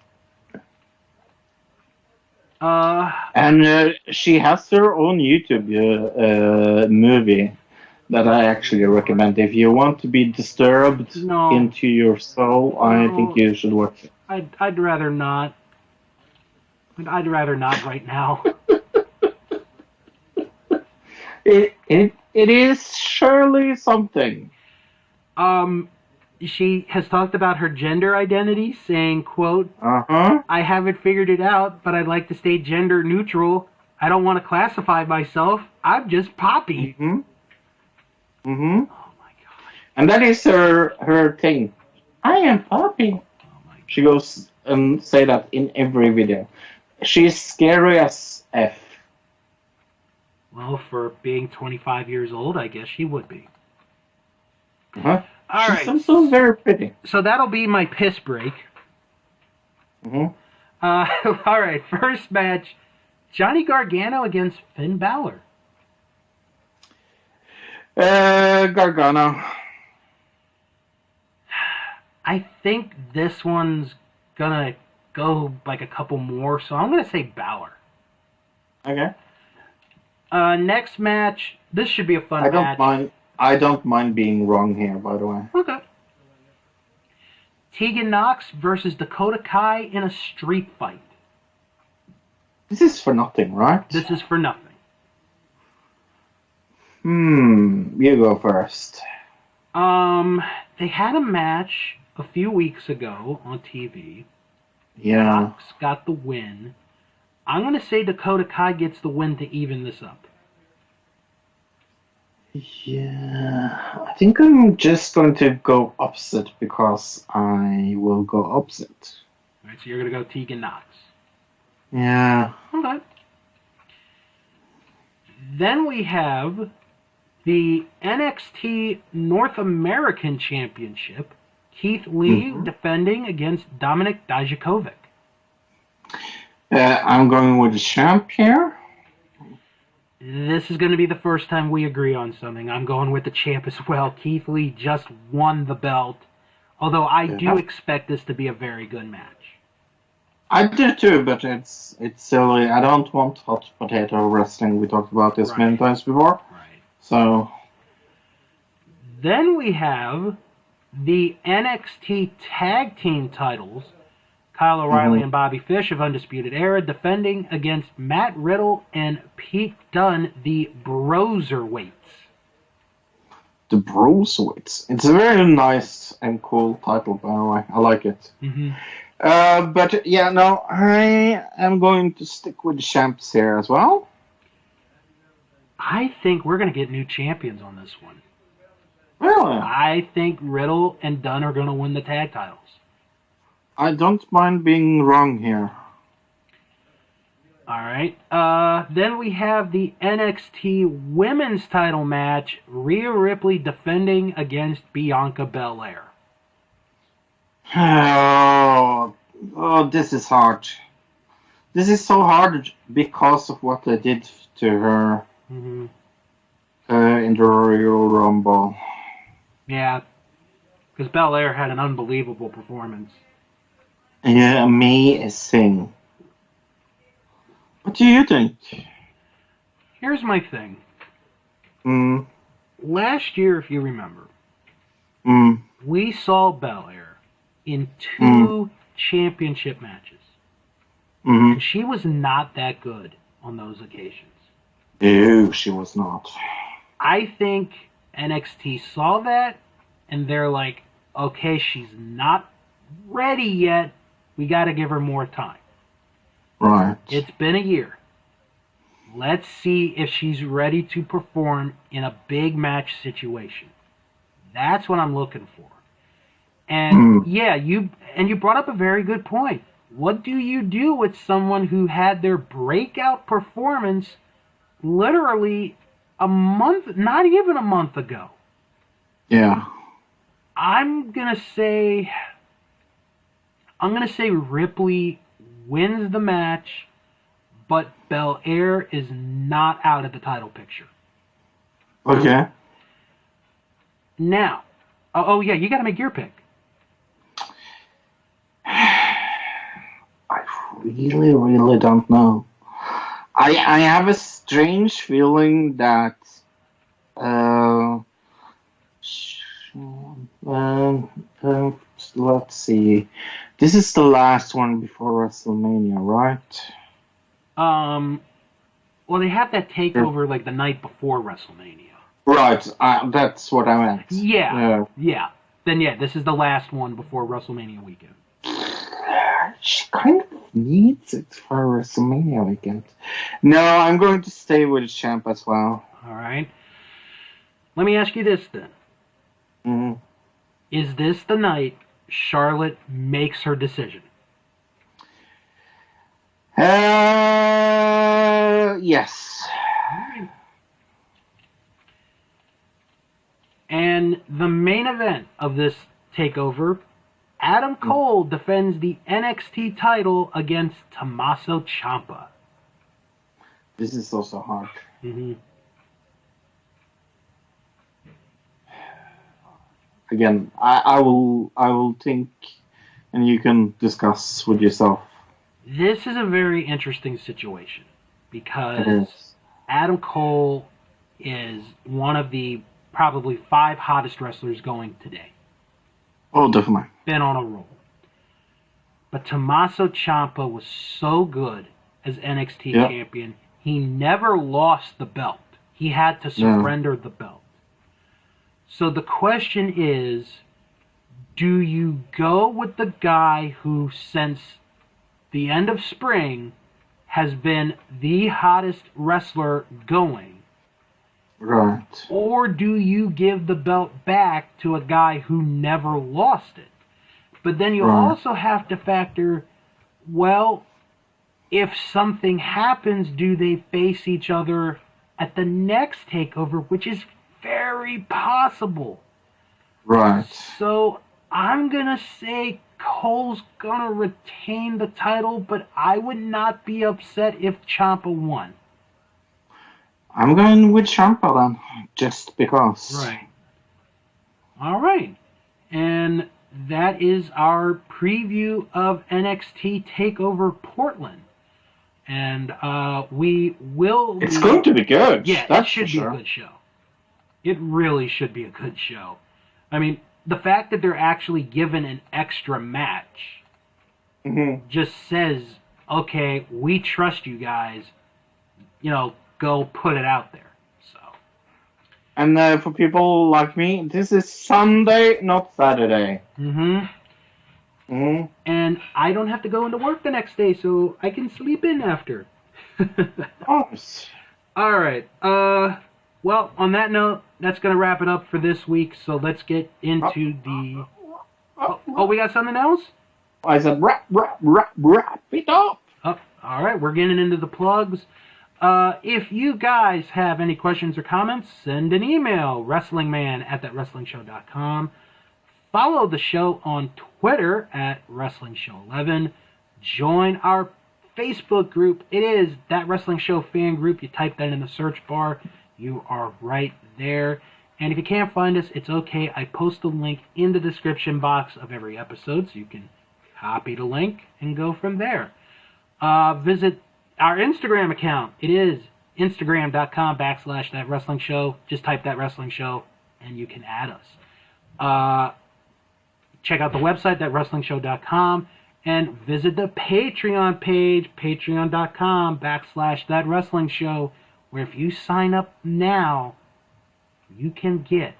Speaker 2: And she has her own YouTube movie that I actually recommend. If you want to be disturbed into your soul, I think you should watch it.
Speaker 1: I'd rather not. I'd rather not right now.
Speaker 2: It is surely something.
Speaker 1: She has talked about her gender identity, saying, quote, I haven't figured it out, but I'd like to stay gender neutral. I don't want to classify myself. I'm just Poppy. Oh my God.
Speaker 2: And that is her thing. I am Poppy. She goes and say that in every video. She's scary as F.
Speaker 1: Well, for being 25 years old, I guess she would be.
Speaker 2: She's also very pretty.
Speaker 1: So that'll be my piss break. All right, first match, Johnny Gargano against Finn Balor.
Speaker 2: Gargano.
Speaker 1: I think this one's gonna go like a couple more, so I'm gonna say Balor.
Speaker 2: Okay.
Speaker 1: Next match, this should be a fun match.
Speaker 2: I don't mind being wrong here, by the way.
Speaker 1: Okay. Tegan Nox versus Dakota Kai in a street fight.
Speaker 2: This is for nothing, right?
Speaker 1: This is for nothing.
Speaker 2: You go first.
Speaker 1: They had a match a few weeks ago on TV.
Speaker 2: Yeah.
Speaker 1: Nox got the win. I'm going to say Dakota Kai gets the win to even this up.
Speaker 2: Yeah, I think I'm just going to go opposite because I will go opposite.
Speaker 1: All right, so you're going to go Tegan Knox.
Speaker 2: Yeah.
Speaker 1: Okay. Then we have the NXT North American Championship. Keith Lee defending against Dominik Dijakovic.
Speaker 2: I'm going with the champ here.
Speaker 1: This is going to be the first time we agree on something. I'm going with the champ as well. Keith Lee just won the belt, although I do expect this to be a very good match.
Speaker 2: I do too, but it's silly. I don't want hot potato wrestling. We talked about this many times before.
Speaker 1: Right.
Speaker 2: So.
Speaker 1: Then we have the NXT Tag Team titles. Kyle O'Reilly and Bobby Fish of Undisputed Era defending against Matt Riddle and Pete Dunne, the Broserweights.
Speaker 2: The Broserweights. It's a very nice and cool title, by the way. I like it. But yeah, no, I am going to stick with the champs here as well.
Speaker 1: I think we're going to get new champions on this one.
Speaker 2: Really?
Speaker 1: I think Riddle and Dunne are going to win the tag titles.
Speaker 2: I don't mind being wrong here.
Speaker 1: All right. Then we have the NXT Women's title match. Rhea Ripley defending against Bianca Belair.
Speaker 2: Oh, this is hard. This is so hard because of what they did to her in the Royal Rumble.
Speaker 1: Yeah, because Belair had an unbelievable performance.
Speaker 2: Yeah, amazing. What do you think?
Speaker 1: Here's my thing. Last year, if you remember, we saw Belair in 2 championship matches. And she was not that good on those occasions.
Speaker 2: No, she was not.
Speaker 1: I think NXT saw that, and they're like, okay, she's not ready yet. We got to give her more time.
Speaker 2: Right.
Speaker 1: It's been a year. Let's see if she's ready to perform in a big match situation. That's what I'm looking for. And yeah, you brought up a very good point. What do you do with someone who had their breakout performance literally a month, not even a month ago?
Speaker 2: Yeah.
Speaker 1: I'm gonna say Ripley wins the match, but Belair is not out of the title picture.
Speaker 2: Okay.
Speaker 1: Now, oh yeah, you got to make your pick.
Speaker 2: I really don't know. I have a strange feeling that let's see. This is the last one before WrestleMania, right?
Speaker 1: Well, they have that takeover like the night before WrestleMania.
Speaker 2: Right, that's what I meant.
Speaker 1: Yeah. Then yeah, this is the last one before WrestleMania weekend.
Speaker 2: She kind of needs it for WrestleMania weekend. No, I'm going to stay with the champ as well.
Speaker 1: All right. Let me ask you this then. Is this the night Charlotte makes her decision?
Speaker 2: Yes.
Speaker 1: And the main event of this takeover, Adam Cole defends the NXT title against Tommaso Ciampa.
Speaker 2: This is also hard. Again, I will think, and you can discuss with yourself.
Speaker 1: This is a very interesting situation because Adam Cole is one of the probably 5 hottest wrestlers going today.
Speaker 2: Oh, definitely.
Speaker 1: Been on a roll. But Tommaso Ciampa was so good as NXT champion, he never lost the belt. He had to surrender the belt. So the question is, do you go with the guy who, since the end of spring, has been the hottest wrestler going,
Speaker 2: Right.
Speaker 1: Or do you give the belt back to a guy who never lost it? But then you also have to factor, well, if something happens, do they face each other at the next takeover, which is very possible.
Speaker 2: Right.
Speaker 1: So I'm going to say Cole's going to retain the title, but I would not be upset if Ciampa won.
Speaker 2: I'm going with Ciampa then, just because.
Speaker 1: Right. All right. And that is our preview of NXT Takeover Portland. And we will...
Speaker 2: It's going to be good.
Speaker 1: Yeah,
Speaker 2: That's
Speaker 1: it should be
Speaker 2: sure.
Speaker 1: a good show. It really should be a good show. I mean, the fact that they're actually given an extra match just says, okay, we trust you guys. You know, go put it out there. So.
Speaker 2: And for people like me, this is Sunday, not Saturday.
Speaker 1: And I don't have to go into work the next day, so I can sleep in after.
Speaker 2: Nice.
Speaker 1: All right. Well, on that note, that's going to wrap it up for this week. So let's get into the... Oh, we got something else?
Speaker 2: I said wrap it up.
Speaker 1: Oh, all right, we're getting into the plugs. If you guys have any questions or comments, send an email, wrestlingman@thatwrestlingshow.com. Follow the show on Twitter at WrestlingShow11. Join our Facebook group. It is That Wrestling Show Fan Group. You type that in the search bar. You are right there. And if you can't find us, it's okay. I post the link in the description box of every episode, so you can copy the link and go from there. Visit our Instagram account. It is instagram.com/thatwrestlingshow. Just type That Wrestling Show, and you can add us. Check out the website, thatwrestlingshow.com, and visit the Patreon page, patreon.com/thatwrestlingshow, where if you sign up now, you can get,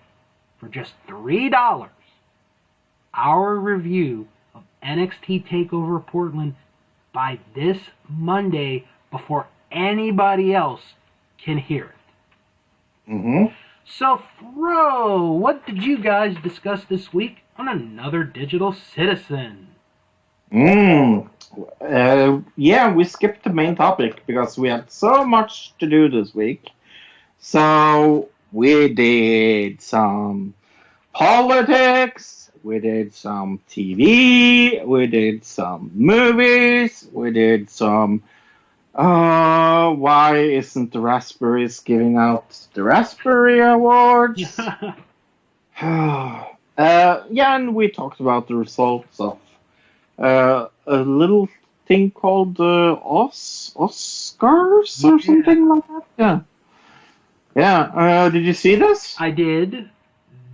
Speaker 1: for just $3, our review of NXT Takeover Portland by this Monday before anybody else can hear it. So, Fro, what did you guys discuss this week on Another Digital Citizen?
Speaker 2: Yeah, we skipped the main topic because we had so much to do this week. So we did some politics, we did some TV, we did some movies, we did some why isn't the Raspberries giving out the Raspberry Awards? And we talked about the results of a little thing called Oscars or something like that. Yeah. Did you see this?
Speaker 1: I did.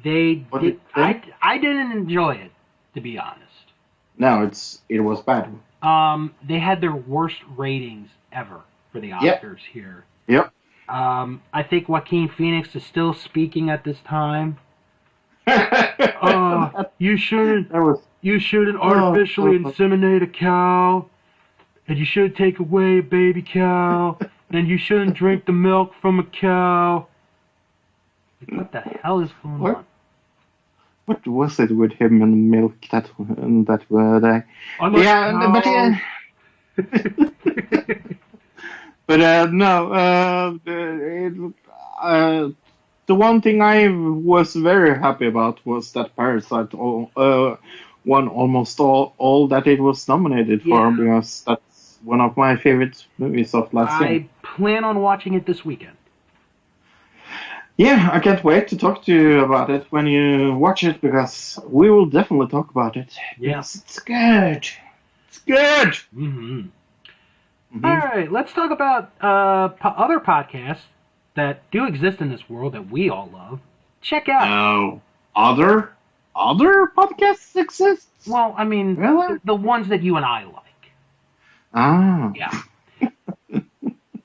Speaker 1: I didn't enjoy it, to be honest.
Speaker 2: No, it was bad.
Speaker 1: They had their worst ratings ever for the Oscars here.
Speaker 2: Yep.
Speaker 1: I think Joaquin Phoenix is still speaking at this time. You shouldn't artificially inseminate a cow, and you shouldn't take away a baby cow, and you shouldn't drink the milk from a cow. Like, what the hell is going on?
Speaker 2: What was it with him and milk that day? The one thing I was very happy about was that Parasite won almost all that it was nominated for, because that's one of my favorite movies of last year.
Speaker 1: I plan on watching it this weekend.
Speaker 2: Yeah, I can't wait to talk to you about it when you watch it, because we will definitely talk about it.
Speaker 1: Yes,
Speaker 2: it's good. It's good.
Speaker 1: All right, let's talk about other podcasts that do exist in this world that we all love. Check out.
Speaker 2: Other podcasts exist?
Speaker 1: Well, I mean,
Speaker 2: really?
Speaker 1: The ones that you and I like. Yeah.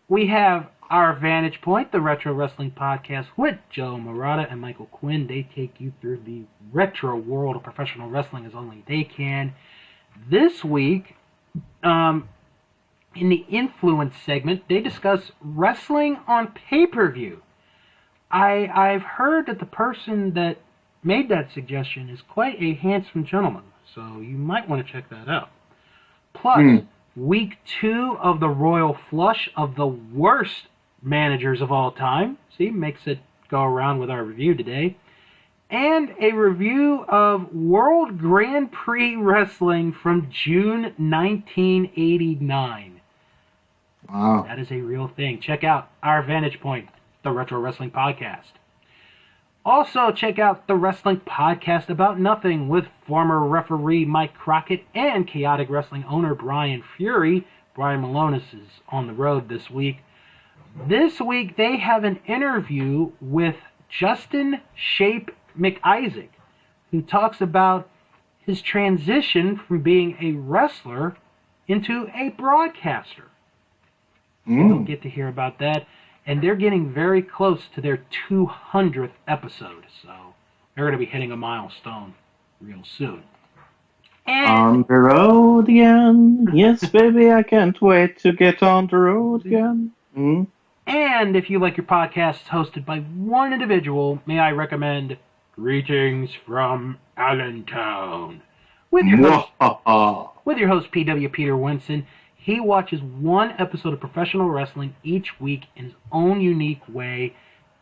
Speaker 1: We have our Vantage Point, the Retro Wrestling Podcast with Joe Murata and Michael Quinn. They take you through the retro world of professional wrestling as only they can. This week, in the Influence segment, they discuss wrestling on pay-per-view. I've heard that the person that made that suggestion is quite a handsome gentleman, so you might want to check that out. Plus, week 2 of the Royal Flush of the worst managers of all time. See, makes it go around with our review today. And a review of World Grand Prix Wrestling from June 1989.
Speaker 2: Wow.
Speaker 1: That is a real thing. Check out our Vantage Point, the Retro Wrestling Podcast. Also, check out the Wrestling Podcast About Nothing with former referee Mike Crockett and Chaotic Wrestling owner Brian Fury. Brian Malonis is on the road this week. This week, they have an interview with Justin Shape McIsaac, who talks about his transition from being a wrestler into a broadcaster. You'll get to hear about that. And they're getting very close to their 200th episode, so they're going to be hitting a milestone real soon. And
Speaker 2: on the road again. Yes, baby, I can't wait to get on the road again.
Speaker 1: And if you like your podcasts hosted by one individual, may I recommend Greetings from Allentown with your host PW Peter Winston. He watches one episode of professional wrestling each week in his own unique way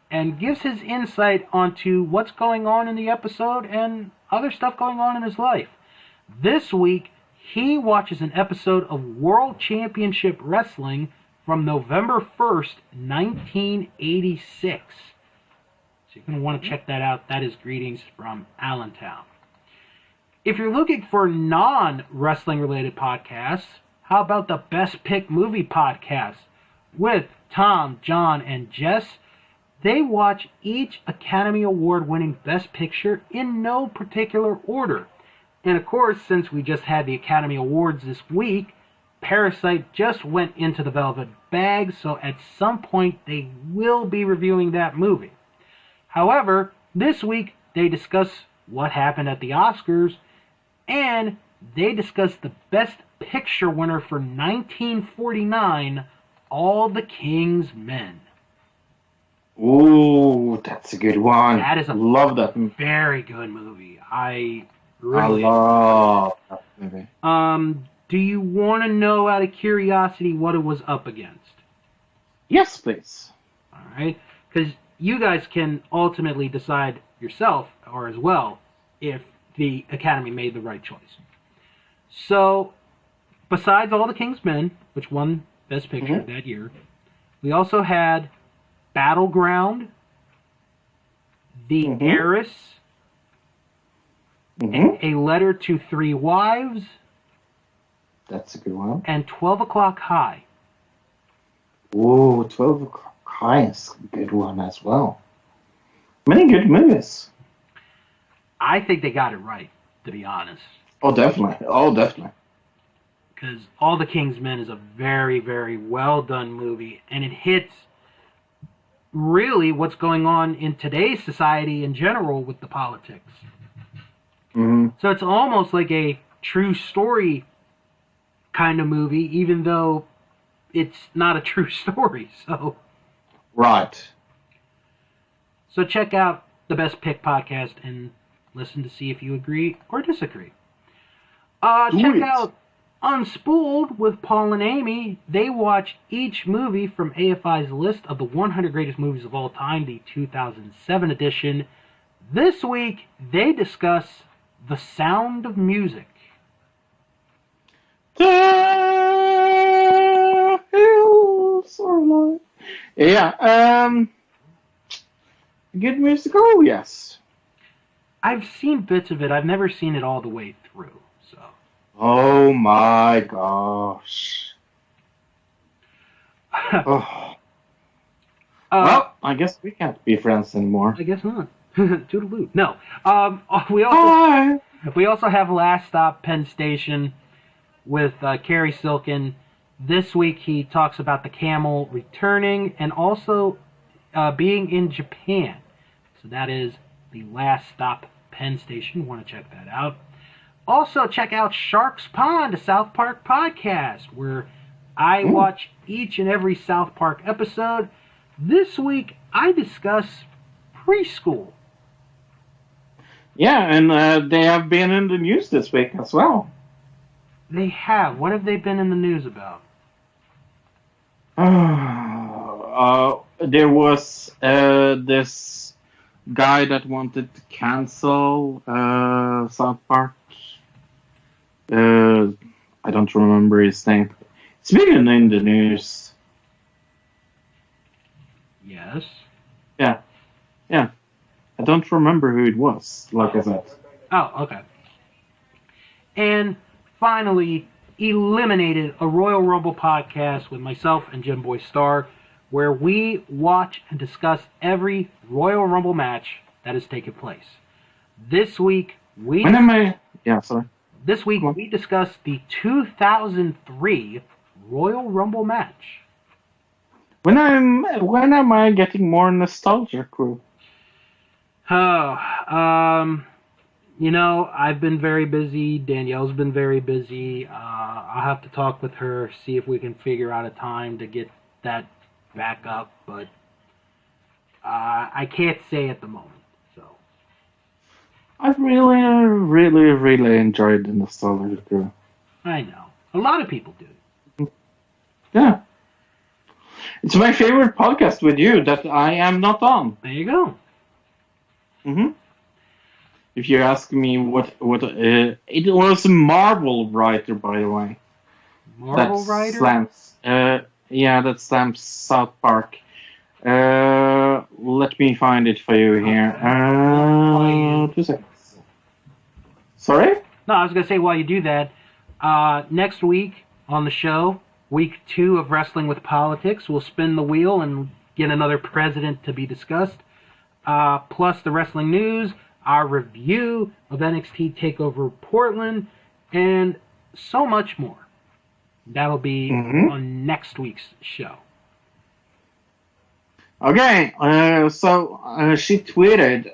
Speaker 1: and gives his insight onto what's going on in the episode and other stuff going on in his life. This week, he watches an episode of World Championship Wrestling from November 1st, 1986. So you're going to want to check that out. That is Greetings from Allentown. If you're looking for non-wrestling related podcasts, how about the Best Pick Movie Podcast with Tom, John, and Jess? They watch each Academy Award-winning Best Picture in no particular order. And of course, since we just had the Academy Awards this week, Parasite just went into the velvet bag, so at some point they will be reviewing that movie. However, this week they discuss what happened at the Oscars, and they discuss the Best Picture winner for 1949, All the King's Men.
Speaker 2: Ooh, that's a good one.
Speaker 1: That is a
Speaker 2: love that movie.
Speaker 1: Very good movie. I
Speaker 2: love that movie.
Speaker 1: Do you want to know out of curiosity what it was up against?
Speaker 2: Yes, please.
Speaker 1: All right, because you guys can ultimately decide yourself, or as well, if the Academy made the right choice. So, besides All the King's Men, which won Best Picture that year, we also had Battleground, The Heiress, A Letter to Three Wives.
Speaker 2: That's a good one.
Speaker 1: And 12 O'Clock High.
Speaker 2: Ooh, 12 O'Clock High is a good one as well. Many good movies.
Speaker 1: I think they got it right, to be honest.
Speaker 2: Oh, definitely.
Speaker 1: Because All the King's Men is a very, very well done movie, and it hits really what's going on in today's society in general with the politics. So it's almost like a true story kind of movie, even though it's not a true story. So
Speaker 2: right.
Speaker 1: So check out the Best Pick podcast and listen to see if you agree or disagree. Check out Unspooled with Paul and Amy. They watch each movie from AFI's list of the 100 greatest movies of all time, the 2007 edition. This week, they discuss The Sound of Music.
Speaker 2: The hills are alive. Yeah, good musical, yes.
Speaker 1: I've seen bits of it. I've never seen it all the way through. So.
Speaker 2: Oh my gosh. Well, I guess we can't be friends anymore.
Speaker 1: I guess not. Toodaloo. No. We also have Last Stop Penn Station with Kerry Silkin. This week he talks about the Camel returning and also being in Japan. So that is the Last Stop Penn Station. Want to check that out. Also check out Shark's Pond, a South Park podcast, where I watch each and every South Park episode. This week I discuss preschool.
Speaker 2: Yeah, and they have been in the news this week as well.
Speaker 1: They have. What have they been in the news about?
Speaker 2: There was this guy that wanted to cancel South Park. I don't remember his name. It's been in the news.
Speaker 1: Yes.
Speaker 2: Yeah. I don't remember who it was, like I said.
Speaker 1: Oh, okay. And finally, eliminated a Royal Rumble podcast with myself and Jim Boy Star, where we watch and discuss every Royal Rumble match that has taken place. This week, we discussed the 2003 Royal Rumble match.
Speaker 2: When am I getting more nostalgia, crew?
Speaker 1: I've been very busy. Danielle's been very busy. I'll have to talk with her, see if we can figure out a time to get that back up, but I can't say at the moment. So
Speaker 2: I've really enjoyed the nostalgia crew.
Speaker 1: I know. A lot of people do.
Speaker 2: Yeah. It's my favorite podcast with you that I am not on.
Speaker 1: There you go.
Speaker 2: If you ask me what it was a Marvel writer, by the way.
Speaker 1: Marvel writer?
Speaker 2: Slams. That slams South Park. Let me find it for you here. 2 seconds. Sorry?
Speaker 1: No, I was going to say while you do that, next week on the show, week 2 of Wrestling with Politics, we'll spin the wheel and get another president to be discussed. Plus the wrestling news, our review of NXT Takeover Portland, and so much more. That'll be on next week's show.
Speaker 2: Okay, so she tweeted,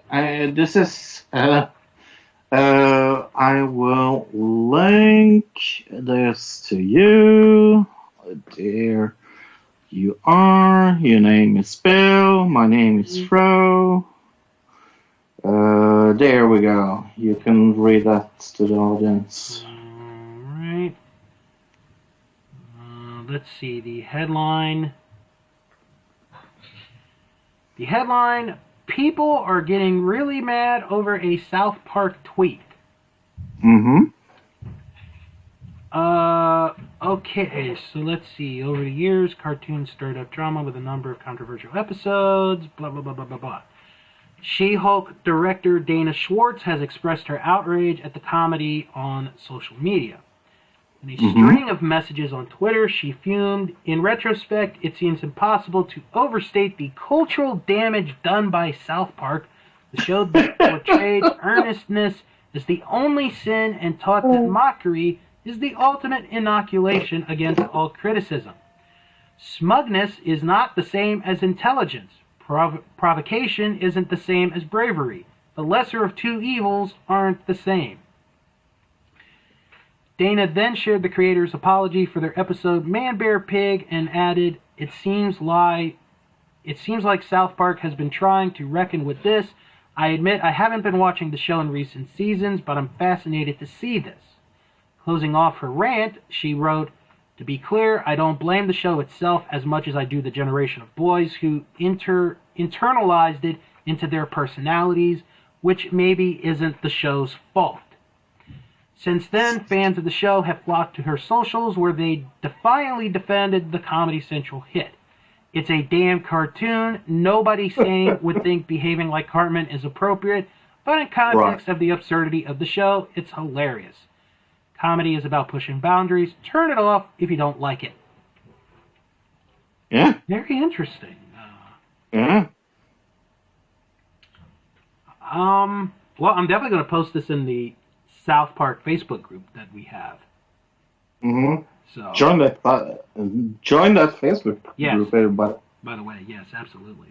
Speaker 2: this is, I will link this to you. There you are. Your name is Bill. My name is Fro. There we go. You can read that to the audience.
Speaker 1: Alright. Let's see. The headline. People are getting really mad over a South Park tweet. Okay, so let's see. Over the years, cartoons stirred up drama with a number of controversial episodes, blah, blah, blah, blah, blah, blah. She-Hulk director Dana Schwartz has expressed her outrage at the comedy on social media. In a string of messages on Twitter, she fumed. In retrospect, it seems impossible to overstate the cultural damage done by South Park. The show that portrayed earnestness as the only sin and taught that mockery is the ultimate inoculation against all criticism. Smugness is not the same as intelligence. Provocation isn't the same as bravery. The lesser of two evils aren't the same. Dana then shared the creator's apology for their episode Man Bear Pig and added, It seems like South Park has been trying to reckon with this. I admit I haven't been watching the show in recent seasons, but I'm fascinated to see this. Closing off her rant, she wrote, To be clear, I don't blame the show itself as much as I do the generation of boys who internalized it into their personalities, which maybe isn't the show's fault. Since then, fans of the show have flocked to her socials where they defiantly defended the Comedy Central hit. It's a damn cartoon. Nobody sane would think behaving like Cartman is appropriate, but in context of the absurdity of the show, it's hilarious. Comedy is about pushing boundaries. Turn it off if you don't like it.
Speaker 2: Yeah.
Speaker 1: Very interesting.
Speaker 2: Yeah.
Speaker 1: Well, I'm definitely going to post this in the South Park Facebook group that we have. So
Speaker 2: join that Facebook group, everybody.
Speaker 1: By the way, yes, absolutely.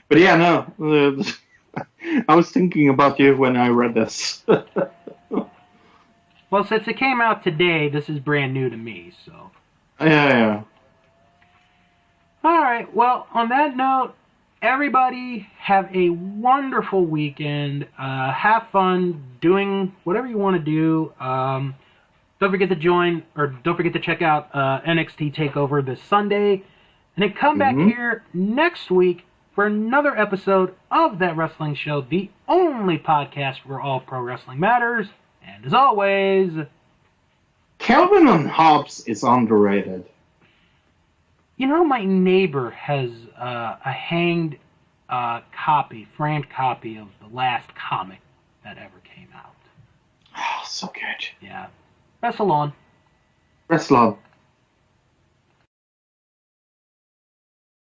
Speaker 2: But yeah, no, I was thinking about you when I read this.
Speaker 1: Well, since it came out today, this is brand new to me, so.
Speaker 2: Yeah.
Speaker 1: All right. Well, on that note, everybody have a wonderful weekend. Have fun doing whatever you want to do. Don't forget to check out NXT Takeover this Sunday. And then come back here next week for another episode of That Wrestling Show, the only podcast where all pro wrestling matters. And as always,
Speaker 2: Calvin and Hobbes is underrated.
Speaker 1: You know, my neighbor has a hanged framed copy of the last comic that ever came out.
Speaker 2: Oh, so good.
Speaker 1: Yeah. Wrestle on.
Speaker 2: Wrestle on.